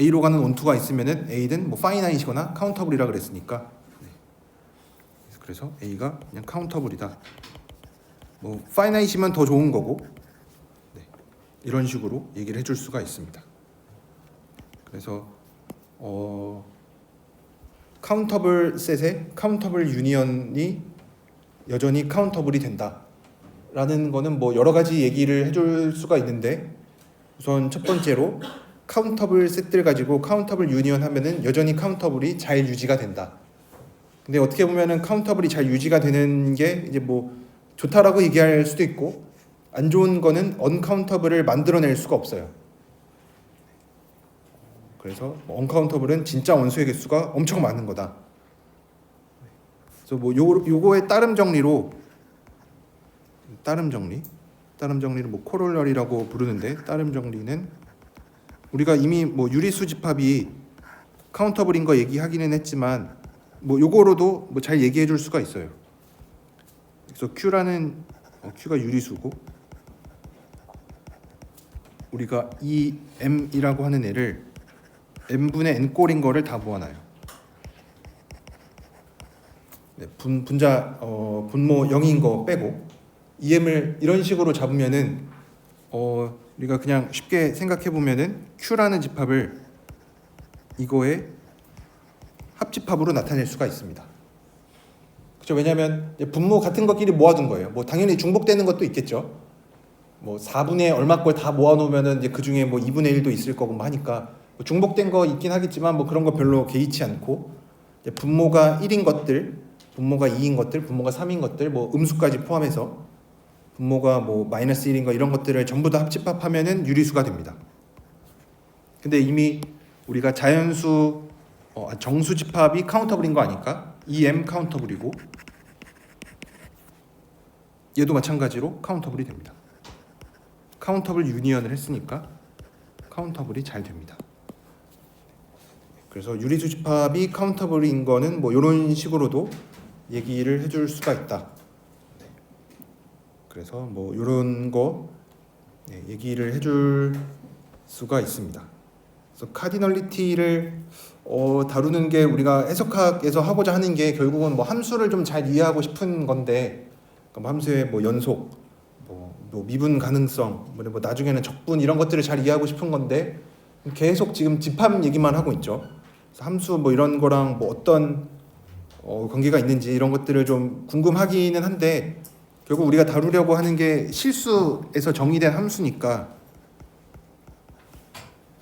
A로 가는 온투가 있으면은 A는 파이나잇이거나 카운터블이라 그랬으니까 그래서 A가 그냥 카운터블이다. 파이나잇이면 더 좋은 거고 이런 식으로 얘기를 해줄 수가 있습니다. 그래서 카운터블 셋에 카운터블 유니언이 여전히 카운터블이 된다라는 거는 여러 가지 얘기를 해줄 수가 있는데 우선 첫 번째로 카운터블 셋들 가지고 카운터블 유니언 하면은 여전히 카운터블이 잘 유지가 된다. 근데 어떻게 보면은 카운터블이 잘 유지가 되는 게 이제 좋다라고 얘기할 수도 있고 안 좋은 거는 언카운터블을 만들어낼 수가 없어요. 그래서 언카운터블은 진짜 원소의 개수가 엄청 많은 거다. 그래서 요거의 따름 정리를 코롤러리라고 부르는데 따름 정리는 우리가 이미 유리수 집합이 카운터블인 거 얘기하기는 했지만 요거로도 잘 얘기해 줄 수가 있어요. 그래서 Q가 유리수고 우리가 이 M이라고 하는 애를 M분의 N꼴인 거를 다 모아놔요. 분자 분모 0인 거 빼고 이 M을 이런 식으로 잡으면은 우리가 그냥 쉽게 생각해 보면은 Q라는 집합을 이거의 합집합으로 나타낼 수가 있습니다. 그렇죠? 왜냐하면 분모 같은 것끼리 모아둔 거예요. 당연히 중복되는 것도 있겠죠. 4분의 얼마 걸 다 모아놓으면은 이제 그 중에 2분의 1도 있을 거고 하니까 중복된 거 있긴 하겠지만 그런 거 별로 개의치 않고 분모가 1인 것들 분모가 2인 것들, 분모가 3인 것들, 뭐 음수까지 포함해서 분모가 뭐 마이너스 1인 거 이런 것들을 전부 다 합집합하면은 유리수가 됩니다. 근데 이미 우리가 자연수 정수 집합이 카운터블인 거 아닐까? EM 카운터블이고 얘도 마찬가지로 카운터블이 됩니다. 카운터블 유니언을 했으니까 카운터블이 잘 됩니다. 그래서 유리수 집합이 카운터블인 거는 뭐 이런 식으로도 얘기를 해줄 수가 있다. 그래서 뭐 이런 거 얘기를 해줄 수가 있습니다. 그래서 카디널리티를 다루는 게 우리가 해석학에서 하고자 하는 게 결국은 뭐 함수를 좀 잘 이해하고 싶은 건데, 그러니까 함수의 뭐 연속, 뭐 미분 가능성, 뭐 나중에는 적분 이런 것들을 잘 이해하고 싶은 건데 계속 지금 집합 얘기만 하고 있죠. 그래서 함수 뭐 이런 거랑 뭐 어떤 관계가 있는지 이런 것들을 좀 궁금하기는 한데 결국 우리가 다루려고 하는 게 실수에서 정의된 함수니까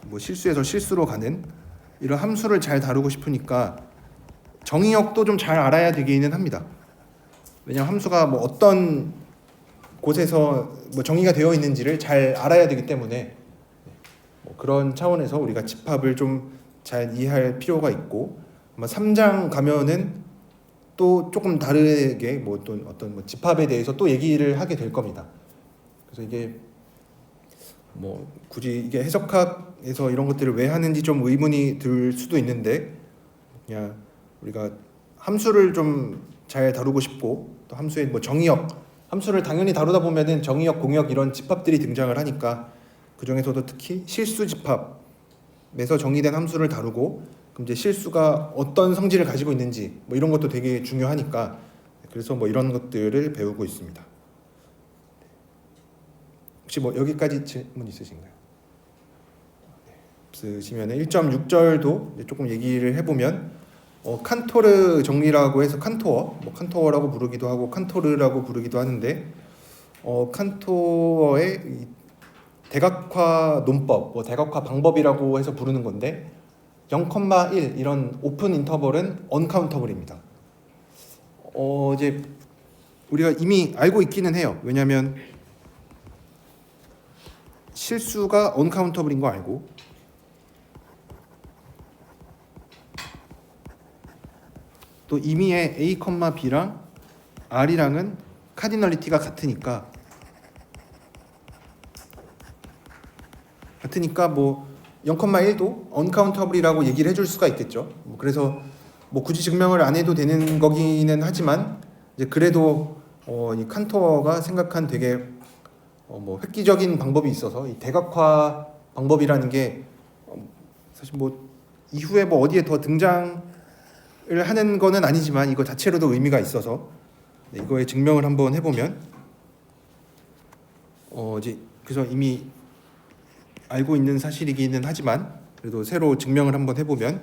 뭐 실수에서 실수로 가는 이런 함수를 잘 다루고 싶으니까 정의역도 좀 잘 알아야 되기는 합니다. 왜냐하면 함수가 뭐 어떤 곳에서 뭐 정의가 되어 있는지를 잘 알아야 되기 때문에 뭐 그런 차원에서 우리가 집합을 좀 잘 이해할 필요가 있고, 아마 3장 가면은 또 조금 다르게 뭐 또 어떤 뭐 집합에 대해서 또 얘기를 하게 될 겁니다. 그래서 이게 뭐 굳이 이게 해석학에서 이런 것들을 왜 하는지 좀 의문이 들 수도 있는데, 그냥 우리가 함수를 좀 잘 다루고 싶고 또 함수의 뭐 정의역, 함수를 당연히 다루다 보면은 정의역, 공역 이런 집합들이 등장을 하니까 그 중에서도 특히 실수 집합에서 정의된 함수를 다루고 그럼 이제 실수가 어떤 성질을 가지고 있는지 뭐 이런 것도 되게 중요하니까 그래서 뭐 이런 것들을 배우고 있습니다. 혹시 뭐 여기까지 질문 있으신가요? 없으시면 1.6절도 조금 얘기를 해보면 칸토르 정리라고 해서 칸토어, 뭐 칸토어라고 부르기도 하고 칸토르라고 부르기도 하는데 칸토어의 대각화 논법, 뭐 대각화 방법이라고 해서 부르는 건데 0,1 이런 오픈 인터벌은 언카운터블입니다. 이제 우리가 이미 알고 있기는 해요. 왜냐하면 실수가 언카운터블인 거 알고 또 이미의 A, B랑 R이랑은 카디널리티가 같으니까 뭐 0,1도 언카운터블이라고 얘기를 해줄 수가 있겠죠. 그래서 뭐 굳이 증명을 안 해도 되는 거기는 하지만 이제 그래도 이 칸토어가 생각한 되게 뭐 획기적인 방법이 있어서 이 대각화 방법이라는 게 사실 뭐 이후에 뭐 어디에 더 등장을 하는 거는 아니지만 이거 자체로도 의미가 있어서 이거의 증명을 한번 해보면 이제 그래서 이미 알고 있는 사실이기는 하지만 그래도 새로 증명을 한번 해보면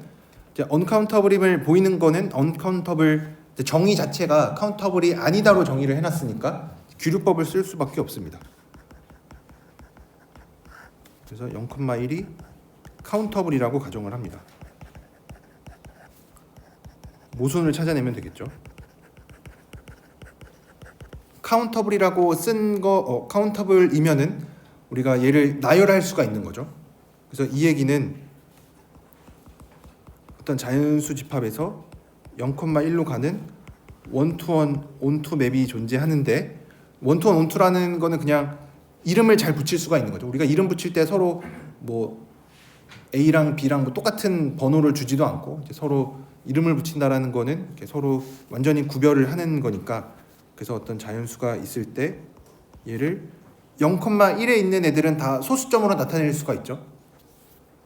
이제 언카운터블임을 보이는 거는 언카운터블 정의 자체가 카운터블이 아니다로 정의를 해놨으니까 규류법을 쓸 수밖에 없습니다. 그래서 0,1이 카운터블이라고 가정을 합니다. 모순을 찾아내면 되겠죠. 카운터블이라고 쓴 거 카운터블이면은 우리가 얘를 나열할 수가 있는 거죠. 그래서 이 얘기는 어떤 자연수 집합에서 0,1로 가는 원투원 온투 맵이 존재하는데 원투원 온투라는 거는 그냥 이름을 잘 붙일 수가 있는 거죠. 우리가 이름 붙일 때 서로 뭐 A랑 B랑 뭐 똑같은 번호를 주지도 않고 이제 서로 이름을 붙인다라는 거는 이렇게 서로 완전히 구별을 하는 거니까 그래서 어떤 자연수가 있을 때 얘를 0,1에 있는 애들은 다 소수점으로 나타낼 수가 있죠.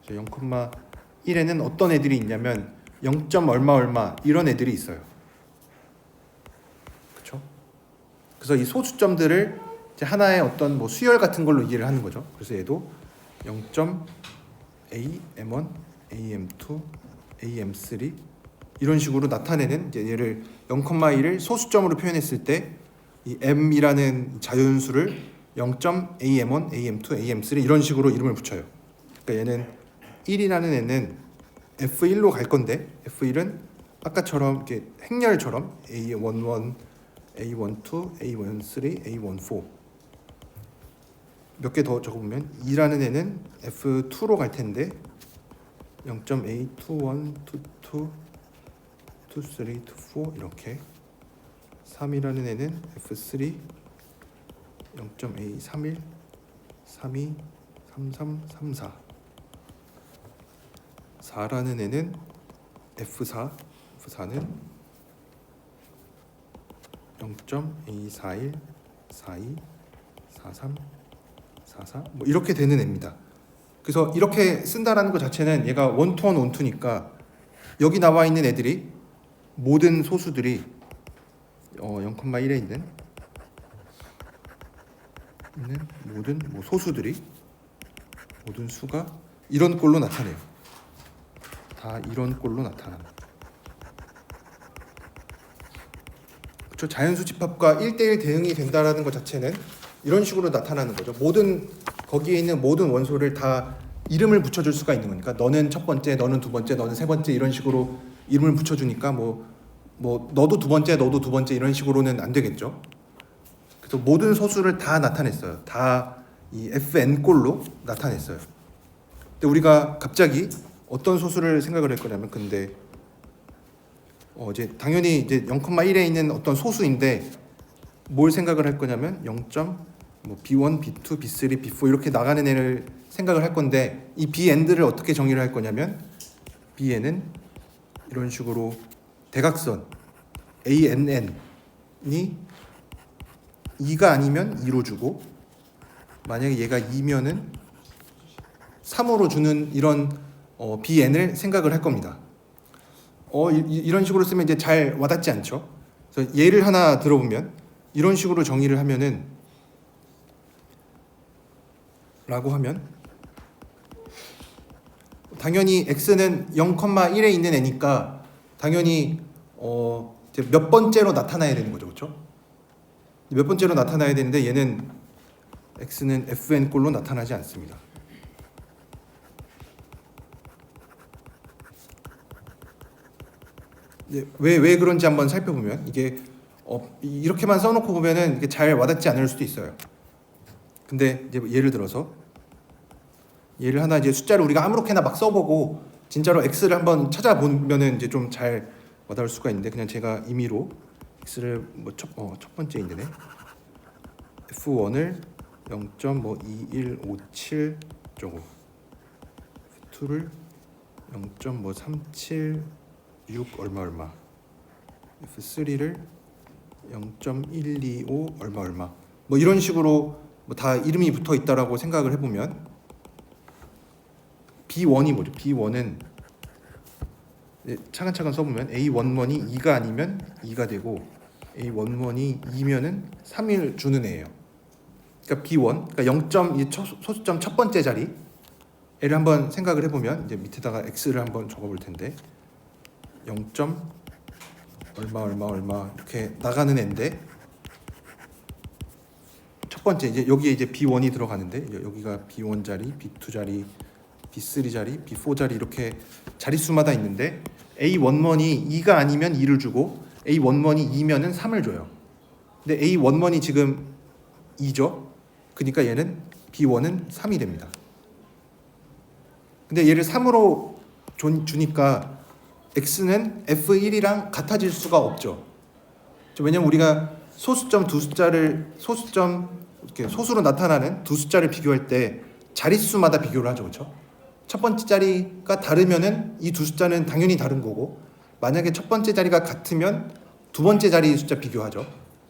0,1에는 어떤 애들이 있냐면 0. 얼마 얼마 이런 애들이 있어요. 그렇죠? 그래서 이 소수점들을 이제 하나의 어떤 뭐 수열 같은 걸로 이해를 하는 거죠. 그래서 얘도 0.a, m1, am2, am3 이런 식으로 나타내는 이제 얘를 0,1을 소수점으로 표현했을 때 이 m이라는 자연수를 0.am1, am2, am3 이런 식으로 이름을 붙여요. 그러니까 얘는 1이라는 애는 f1로 갈 건데 f1은 아까처럼 이렇게 행렬처럼 A11, A12, A13, A14 몇 개 더 적어보면 2라는 애는 F2로 갈 텐데 0.A21, 22, 23, 24 이렇게 3이라는 애는 F3 0.A31, 32, 33, 34 4라는 애는 F4, F4는 0.A41, 42, 43, 44 뭐 이렇게 되는 애입니다. 그래서 이렇게 쓴다라는 것 자체는 얘가 원투원 원투니까 여기 나와 있는 애들이 모든 소수들이 0,1에 있는 모든 소수들이 모든 수가 이런 꼴로 나타내요. 다 이런 꼴로 나타납니다. 그렇죠? 자연수 집합과 1대1 대응이 된다라는 것 자체는 이런 식으로 나타나는 거죠. 모든 거기에 있는 모든 원소를 다 이름을 붙여줄 수가 있는 거니까 너는 첫 번째, 너는 두 번째, 너는 세 번째 이런 식으로 이름을 붙여주니까 뭐 너도 두 번째, 너도 두 번째 이런 식으로는 안 되겠죠. 그래서 모든 소수를 다 나타냈어요. 다 이 fn 꼴로 나타냈어요. 근데 우리가 갑자기 어떤 소수를 생각을 할 거냐면 근데 이제 당연히 이제 0,1에 있는 어떤 소수인데 뭘 생각을 할 거냐면 0. B1, B2, B3, B4 이렇게 나가는 애를 생각을 할 건데 이 Bn들을 어떻게 정의를 할 거냐면 Bn은 이런 식으로 대각선 ANN이 2가 아니면 2로 주고 만약에 얘가 2면은 3으로 주는 이런 Bn을 생각을 할 겁니다. 이런 식으로 쓰면 이제 잘 와닿지 않죠? 그래서 예를 하나 들어보면 이런 식으로 정의를 하면은 라고 하면 당연히 x는 0,1에 있는 애니까 당연히 이제 몇 번째로 나타나야 되는 거죠, 그렇죠? 몇 번째로 나타나야 되는데 얘는 x는 fn 꼴로 나타나지 않습니다. 왜 그런지 한번 살펴보면 이게 이렇게만 써놓고 보면은 이게 잘 와닿지 않을 수도 있어요. 근데 이제 예를 들어서 얘를 하나 이제 숫자를 우리가 아무렇게나 막 써보고 진짜로 x를 한번 찾아보면은 이제 좀 잘 와닿을 수가 있는데 그냥 제가 임의로 x를 첫 번째 있는 애 f1을 0.2157 정도, f2를 0.376 얼마, f3를 0.125 얼마 뭐 이런 식으로 다 이름이 붙어 있다라고 생각을 해보면 B1이 뭐죠? B1은 차근차근 써보면 A11이 2가 아니면 2가 되고 A11이 2면은 3을 주는 애예요. 그러니까 B1, 그러니까 0. 소수점 첫 번째 자리 얘를 한번 생각을 해보면 이제 밑에다가 x를 한번 적어볼 텐데 0. 얼마 이렇게 나가는 애인데 첫 번째 이제 여기에 이제 B1이 들어가는데 여기가 B1 자리, B2 자리, B3 자리, B4 자리 이렇게 자릿수마다 있는데 A11이 2가 아니면 2를 주고 A11이 2면은 3을 줘요. 근데 A11이 지금 2죠. 그러니까 얘는 B1은 3이 됩니다. 근데 얘를 3으로 주니까 x는 f1이랑 같아질 수가 없죠. 왜냐면 우리가 소수점 두 숫자를 이렇게 소수로 나타나는 두 숫자를 비교할 때 자릿수마다 비교를 하죠, 그렇죠? 첫 번째 자리가 다르면은 이 두 숫자는 당연히 다른 거고 만약에 첫 번째 자리가 같으면 두 번째 자리 숫자 비교하죠.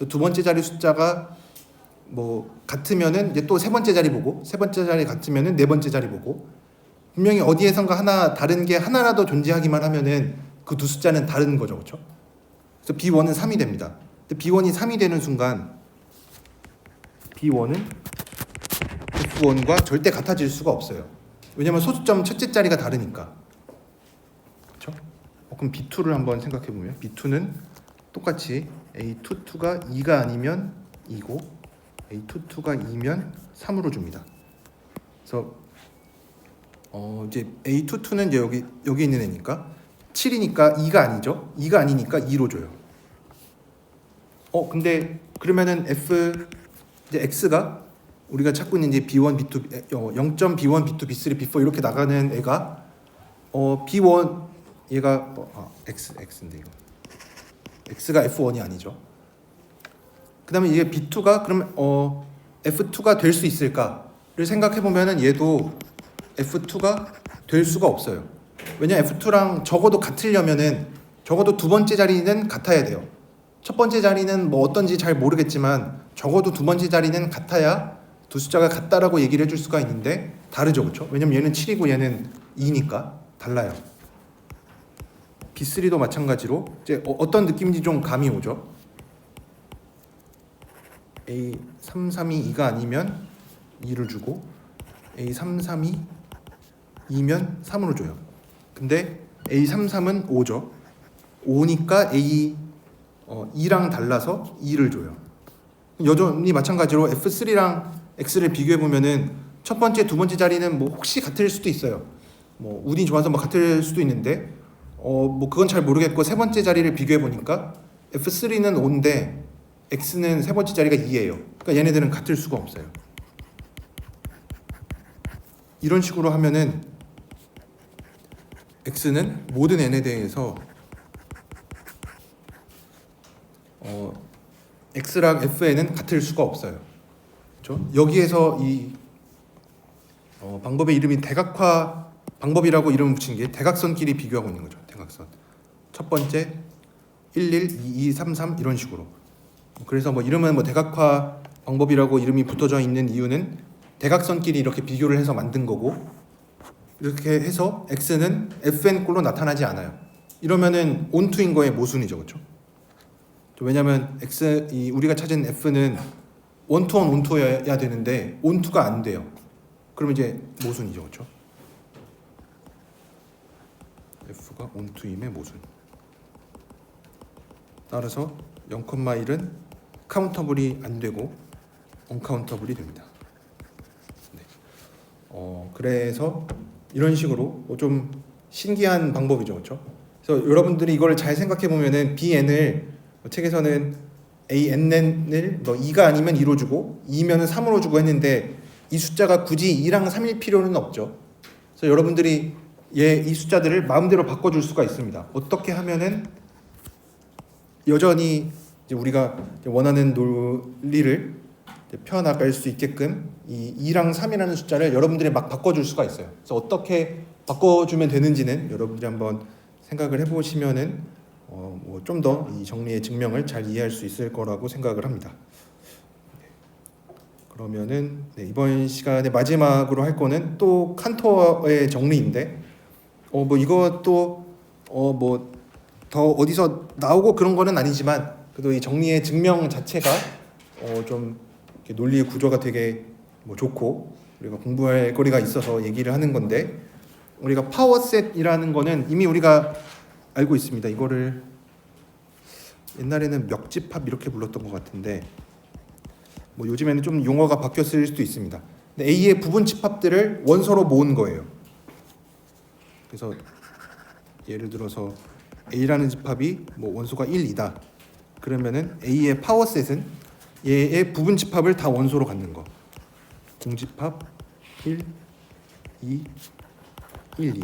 두 번째 자리 숫자가 같으면은 이제 또 세 번째 자리 보고 세 번째 자리 같으면은 네 번째 자리 보고 분명히 어디에선가 하나 다른 게 하나라도 존재하기만 하면은 그 두 숫자는 다른 거죠, 그렇죠? 그래서 B1은 3이 됩니다. 근데 B1이 3이 되는 순간 B1은 F1과 절대 같아질 수가 없어요. 왜냐면 소수점 첫째 자리가 다르니까. 그렇죠? 그럼 B2를 한번 생각해 보면 B2는 똑같이 A22가 2가 아니면 2고 A22가 2면 3으로 줍니다. 그래서 이제 A22는 이제 여기 있는 애니까 7이니까 2가 아니죠. 2가 아니니까 2로 줘요. 근데 그러면은 F 이제 X가 우리가 찾고 있는 이제 B1, B2, 0.B1, B2, B3, B4 이렇게 나가는 애가 B1 얘가 X인데 이거 X가 F1이 아니죠. 그다음에 이게 B2가 그러면 F2가 될 수 있을까를 생각해 보면은 얘도 F2가 될 수가 없어요. 왜냐 F2랑 적어도 같으려면은 적어도 두 번째 자리는 같아야 돼요. 첫 번째 자리는 뭐 어떤지 잘 모르겠지만 적어도 두 번째 자리는 같아야 두 숫자가 같다라고 얘기를 해줄 수가 있는데 다르죠, 그렇죠? 왜냐면 얘는 7이고 얘는 2니까 달라요. B3도 마찬가지로 이제 어떤 느낌인지 좀 감이 오죠. A332 2가 아니면 2를 주고 A332 2면 3으로 줘요. 근데 A33은 5죠. 5니까 A2랑 달라서 2를 줘요. 여전히 마찬가지로 F3랑 X를 비교해 보면은 첫 번째, 두 번째 자리는 뭐 혹시 같을 수도 있어요. 뭐 운이 좋아서 뭐 같을 수도 있는데 뭐 그건 잘 모르겠고 세 번째 자리를 비교해 보니까 F3는 5인데 X는 세 번째 자리가 2예요. 그러니까 얘네들은 같을 수가 없어요. 이런 식으로 하면은 X는 모든 n에 대해서 X랑 Fn은 같을 수가 없어요. 그렇죠? 여기에서 이 방법의 이름이 대각화 방법이라고 이름을 붙인 게 대각선끼리 비교하고 있는 거죠. 대각선. 첫 번째 1, 1, 2, 2, 3, 3 이런 식으로. 그래서 뭐 이름은 뭐 대각화 방법이라고 이름이 붙어져 있는 이유는 대각선끼리 이렇게 비교를 해서 만든 거고, 이렇게 해서 x는 fn꼴로 나타나지 않아요. 이러면은 온투인 거의 모순이죠, 그렇죠? 왜냐하면 우리가 찾은 f는 원투원 온투여야 되는데 온투가 안 돼요. 그러면 이제 모순이죠, 그렇죠? f가 온투임의 모순. 따라서 0,1은 카운터블이 안 되고 언카운터블이 됩니다. 네. 그래서 이런 식으로 좀 신기한 방법이죠, 그렇죠? 그래서 여러분들이 이걸 잘 생각해 보면은 bn을 책에서는 ann을 2가 아니면 2로 주고 2면은 3으로 주고 했는데 이 숫자가 굳이 2랑 3일 필요는 없죠. 그래서 여러분들이 이 숫자들을 마음대로 바꿔줄 수가 있습니다. 어떻게 하면은 여전히 이제 우리가 원하는 논리를 펴나갈 수 있게끔 이 2랑 3이라는 숫자를 여러분들이 막 바꿔줄 수가 있어요. 그래서 어떻게 바꿔주면 되는지는 여러분들이 한번 생각을 해보시면은 좀 더 이 정리의 증명을 잘 이해할 수 있을 거라고 생각을 합니다. 그러면은 이번 시간에 마지막으로 할 거는 또 칸토의 정리인데 뭐 이것도 뭐 더 어디서 나오고 그런 거는 아니지만 그래도 이 정리의 증명 자체가 좀 논리의 구조가 되게 뭐 좋고 우리가 공부할 거리가 있어서 얘기를 하는 건데, 우리가 파워셋이라는 거는 이미 우리가 알고 있습니다. 이거를 옛날에는 멱집합 이렇게 불렀던 것 같은데 뭐 요즘에는 좀 용어가 바뀌었을 수도 있습니다. 근데 A의 부분 집합들을 원소로 모은 거예요. 그래서 예를 들어서 A라는 집합이 뭐 원소가 1, 2다. 그러면은 A의 파워셋은 얘의 부분 집합을 다 원소로 갖는 거. 공집합 1, 2, 1, 2.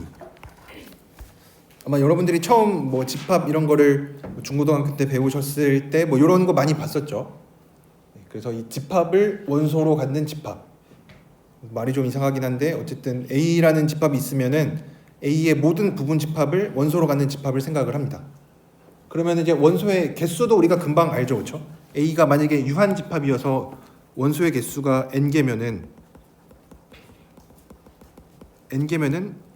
아마 여러분들이 처음 뭐 집합 이런 거를 중고등학교 때 배우셨을 때 뭐 이런 거 많이 봤었죠. 그래서 이 집합을 원소로 갖는 집합. 말이 좀 이상하긴 한데 어쨌든 A라는 집합이 있으면은 A의 모든 부분 집합을 원소로 갖는 집합을 생각을 합니다. 그러면 이제 원소의 개수도 우리가 금방 알죠, 그렇죠? A가 만약에 유한 집합이어서 원소의 개수가 n개면은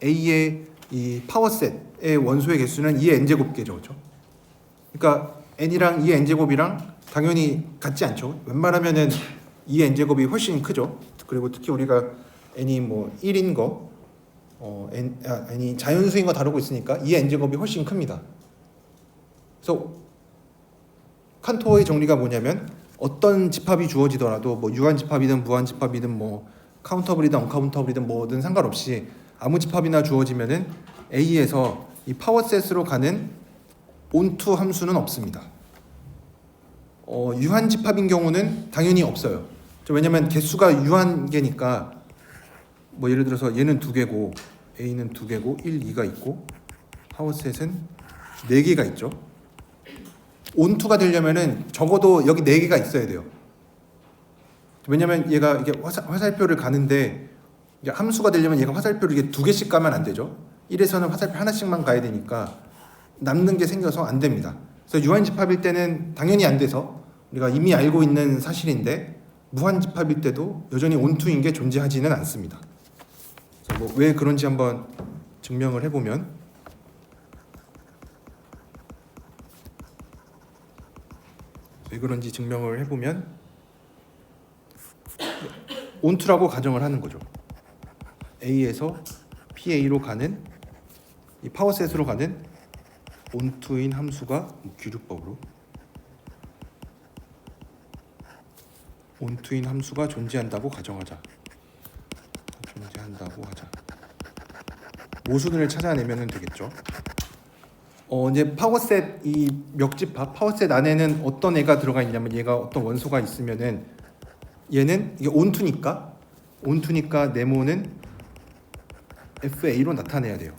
A의 이 파워셋의 원소의 개수는 2의 n제곱개죠, 그렇죠? 그러니까 n이랑 2의 n제곱이랑 당연히 같지 않죠. 웬만하면은 2의 n제곱이 훨씬 크죠. 그리고 특히 우리가 n이 뭐 1인 거, n이 자연수인 거 다루고 있으니까 2의 n제곱이 훨씬 큽니다. 그래서 칸토의 정리가 뭐냐면 어떤 집합이 주어지더라도 뭐 유한 집합이든 무한 집합이든 뭐 카운터블이든 언카운터블이든 뭐든 상관없이 아무 집합이나 주어지면은 A에서 이 파워셋으로 가는 onto 함수는 없습니다. 유한 집합인 경우는 당연히 없어요. 왜냐면 개수가 유한계니까 뭐 예를 들어서 얘는 2개고 A는 2개고 1, 2가 있고 파워셋은 4개가 있죠. onto가 되려면은 적어도 여기 4개가 있어야 돼요. 왜냐면 얘가 이게 화살표를 가는데 이게 함수가 되려면 얘가 화살표를 이게 2개씩 가면 안 되죠. 1에서는 화살표 하나씩만 가야 되니까 남는 게 생겨서 안 됩니다. 그래서 유한집합일 때는 당연히 안 돼서 우리가 이미 알고 있는 사실인데 무한집합일 때도 여전히 onto인 게 존재하지는 않습니다. 그래서 뭐 왜 그런지 한번 증명을 해보면 onto라고 가정을 하는 거죠. A에서 PA로 가는 이 파워셋으로 가는 onto인 함수가 규류법으로 onto인 함수가 존재한다고 가정하자. 모순을 찾아내면 되겠죠. 이제 파워셋 이 멱집합 파워셋 안에는 어떤 애가 들어가 있냐면 얘가 어떤 원소가 있으면은 얘는 이게 onto니까 네모는 FA로 나타내야 돼요.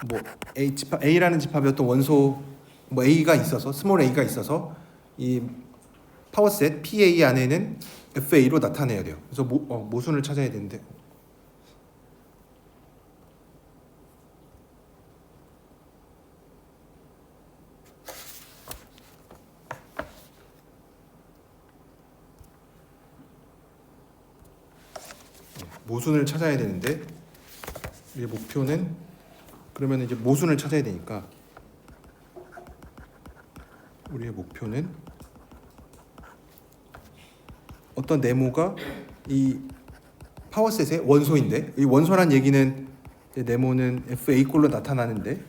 뭐 A라는 집합의 어떤 원소 뭐 A가 있어서 스몰 A가 있어서 이 파워셋 PA 안에는 FA로 나타내야 돼요. 그래서 모순을 찾아야 되는데 모순을 찾아야 되는데 우리의 목표는 그러면 이제 모순을 찾아야 되니까 우리의 목표는 어떤 네모가 이 파워셋의 원소인데 이 원소란 얘기는 네모는 FA 꼴로 나타나는데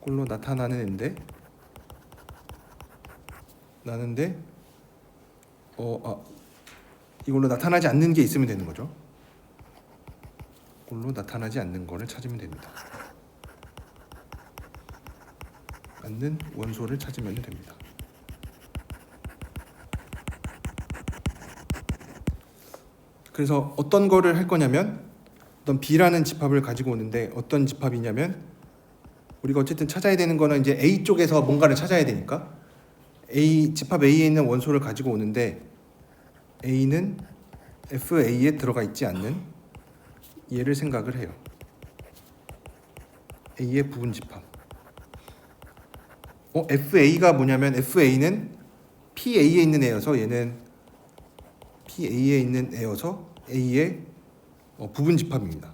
이걸로 나타나지 않는 게 있으면 되는 거죠. 이걸로 나타나지 않는 거를 찾으면 됩니다. 않는 원소를 찾으면 됩니다. 그래서 어떤 거를 할 거냐면 어떤 B라는 집합을 가지고 오는데 어떤 집합이냐면 우리가 어쨌든 찾아야 되는 거는 이제 A 쪽에서 뭔가를 찾아야 되니까 집합 A에 있는 원소를 가지고 오는데 A는 FA에 들어가 있지 않는 얘를 생각을 해요. A의 부분 집합. FA가 뭐냐면 FA는 PA에 있는 애여서 얘는 PA에 있는 애여서 A의 부분 집합입니다.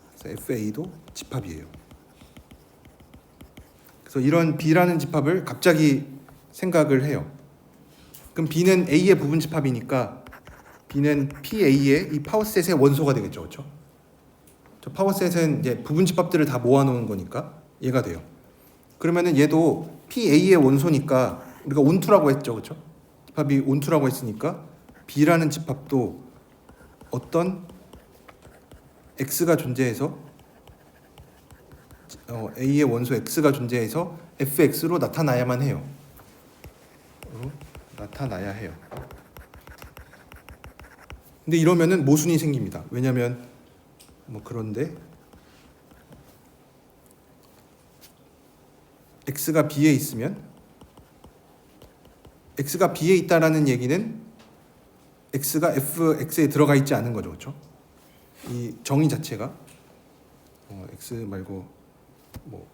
그래서 FA도 집합이에요. 그래서 이런 B라는 집합을 갑자기 생각을 해요. 그럼 B는 A의 부분 집합이니까 B는 PA의 이 파워셋의 원소가 되겠죠, 그렇죠? 저 파워셋은 이제 부분 집합들을 다 모아놓은 거니까 얘가 돼요. 그러면은 얘도 PA의 원소니까 우리가 onto라고 했죠, 그렇죠? 집합이 onto라고 했으니까 B라는 집합도 어떤 X가 존재해서 A의 원소 X가 존재해서 FX로 나타나야만 해요. 나타나야 해요. 근데 이러면은 모순이 생깁니다. 왜냐면 그런데 X가 B에 있으면 X가 B에 있다라는 얘기는 X가 FX에 들어가 있지 않은 거죠, 그렇죠? 이 정의 자체가 X 말고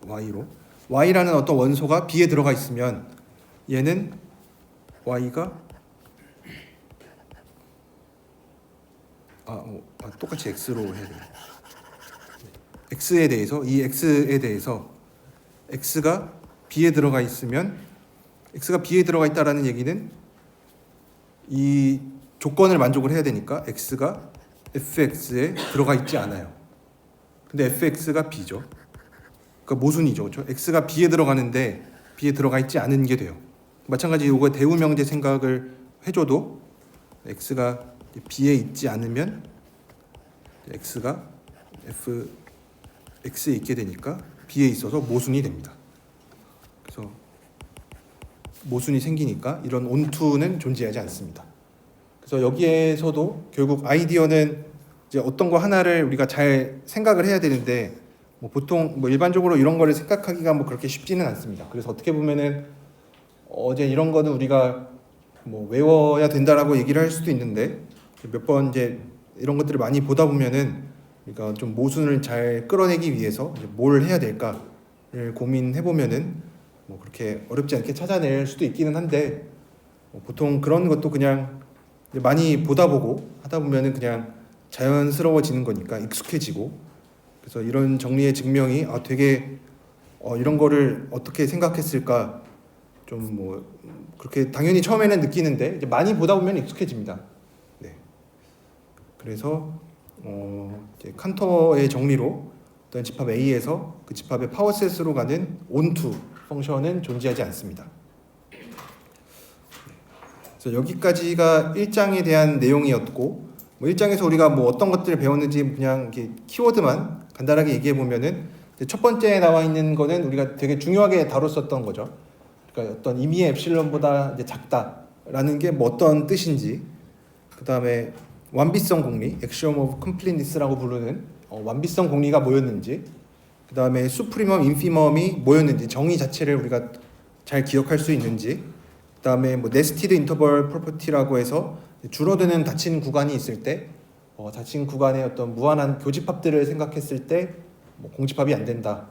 Y로 Y라는 어떤 원소가 B에 들어가 있으면 얘는 Y가 똑같이 X로 해야 돼요. X에 대해서 이 X에 대해서 X가 B에 들어가 있으면 X가 B에 들어가 있다라는 얘기는 이 조건을 만족을 해야 되니까 X가 FX에 들어가 있지 않아요. 근데 FX가 B죠. 그러니까 모순이죠, 그렇죠? X가 B에 들어가는데 B에 들어가 있지 않은 게 돼요. 마찬가지 이거 대우명제 생각을 해줘도 X가 B에 있지 않으면 X가 fx에 있게 되니까 b에 있어서 모순이 됩니다. 그래서 모순이 생기니까 이런 온투는 존재하지 않습니다. 그래서 여기에서도 결국 아이디어는 이제 어떤 거 하나를 우리가 잘 생각을 해야 되는데 뭐 보통 뭐 일반적으로 이런 거를 생각하기가 뭐 그렇게 쉽지는 않습니다. 그래서 어떻게 보면은 어제 이런 거는 우리가 뭐 외워야 된다라고 얘기를 할 수도 있는데 몇 번 이제 이런 것들을 많이 보다 보면은 우리가 좀 모순을 잘 끌어내기 위해서 이제 뭘 해야 될까를 고민해 보면은 뭐 그렇게 어렵지 않게 찾아낼 수도 있기는 한데 보통 그런 것도 그냥 많이 보다 보고 하다 보면은 그냥 자연스러워지는 거니까 익숙해지고 그래서 이런 정리의 증명이 되게 이런 거를 어떻게 생각했을까 좀 뭐 그렇게 당연히 처음에는 느끼는데 이제 많이 보다 보면 익숙해집니다. 네. 그래서 이제 칸터의 정리로 어떤 집합 A에서 그 집합의 파워셋으로 가는 onto 펑션은 존재하지 않습니다. 그래서 여기까지가 1장에 대한 내용이었고 뭐 1장에서 우리가 뭐 어떤 것들을 배웠는지 그냥 이렇게 키워드만 간단하게 얘기해 보면은 첫 번째에 나와 있는 거는 우리가 되게 중요하게 다뤘었던 거죠. 그러니까 어떤 임의의 엡실론보다 이제 작다라는 게 뭐 어떤 뜻인지, 그 다음에 완비성 공리, axiom of completeness라고 부르는 완비성 공리가 뭐였는지, 그 다음에 수프리멈, 인피멈이 뭐였는지 정의 자체를 우리가 잘 기억할 수 있는지, 그 다음에 뭐 네스티드 인터벌 프로퍼티라고 해서 줄어드는 닫힌 구간이 있을 때 닫힌 구간의 어떤 무한한 교집합들을 생각했을 때 뭐 공집합이 안 된다.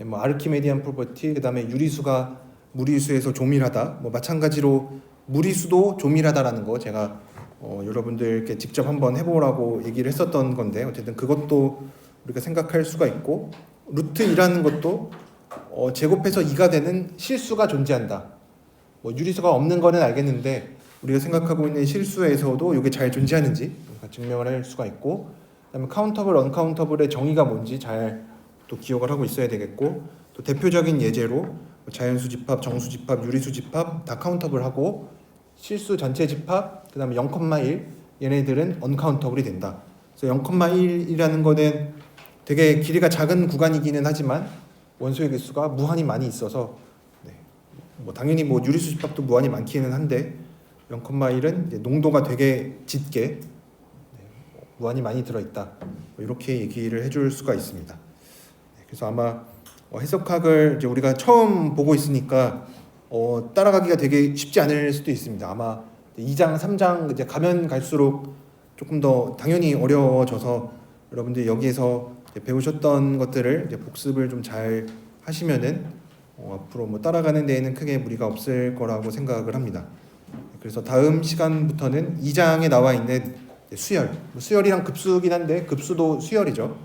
뭐 아르키메디안 프로퍼티, 그 다음에 유리수가 무리수에서 조밀하다. 뭐 마찬가지로 무리수도 조밀하다라는 거 제가 여러분들께 직접 한번 해보라고 얘기를 했었던 건데 어쨌든 그것도 우리가 생각할 수가 있고 루트 2라는 것도 제곱해서 2가 되는 실수가 존재한다. 뭐 유리수가 없는 거는 알겠는데 우리가 생각하고 있는 실수에서도 이게 잘 존재하는지 증명을 할 수가 있고 그다음에 카운터블, 언카운터블의 정의가 뭔지 잘 또 기억을 하고 있어야 되겠고 또 대표적인 예제로 자연수 집합, 정수 집합, 유리수 집합 다 카운터블하고 실수 전체 집합 그다음에 0,1 얘네들은 언카운터블이 된다. 그래서 0,1이라는 거는 되게 길이가 작은 구간이기는 하지만 원소의 개수가 무한히 많이 있어서 뭐 당연히 뭐 유리수 집합도 무한히 많기는 한데 0,1은 이제 농도가 되게 짙게 무한히 많이 들어있다. 뭐 이렇게 얘기를 해줄 수가 있습니다. 그래서 아마 해석학을 이제 우리가 처음 보고 있으니까 따라가기가 되게 쉽지 않을 수도 있습니다. 아마 2장, 3장 이제 가면 갈수록 조금 더 당연히 어려워져서 여러분들 여기에서 배우셨던 것들을 이제 복습을 좀 잘 하시면은 앞으로 뭐 따라가는 데에는 크게 무리가 없을 거라고 생각을 합니다. 그래서 다음 시간부터는 2장에 나와 있는 수열, 수열이랑 급수긴 한데 급수도 수열이죠.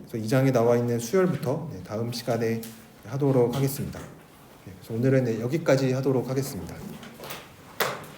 그래서 2장에 나와 있는 수열부터 다음 시간에 하도록 하겠습니다. 그래서 오늘은 여기까지 하도록 하겠습니다.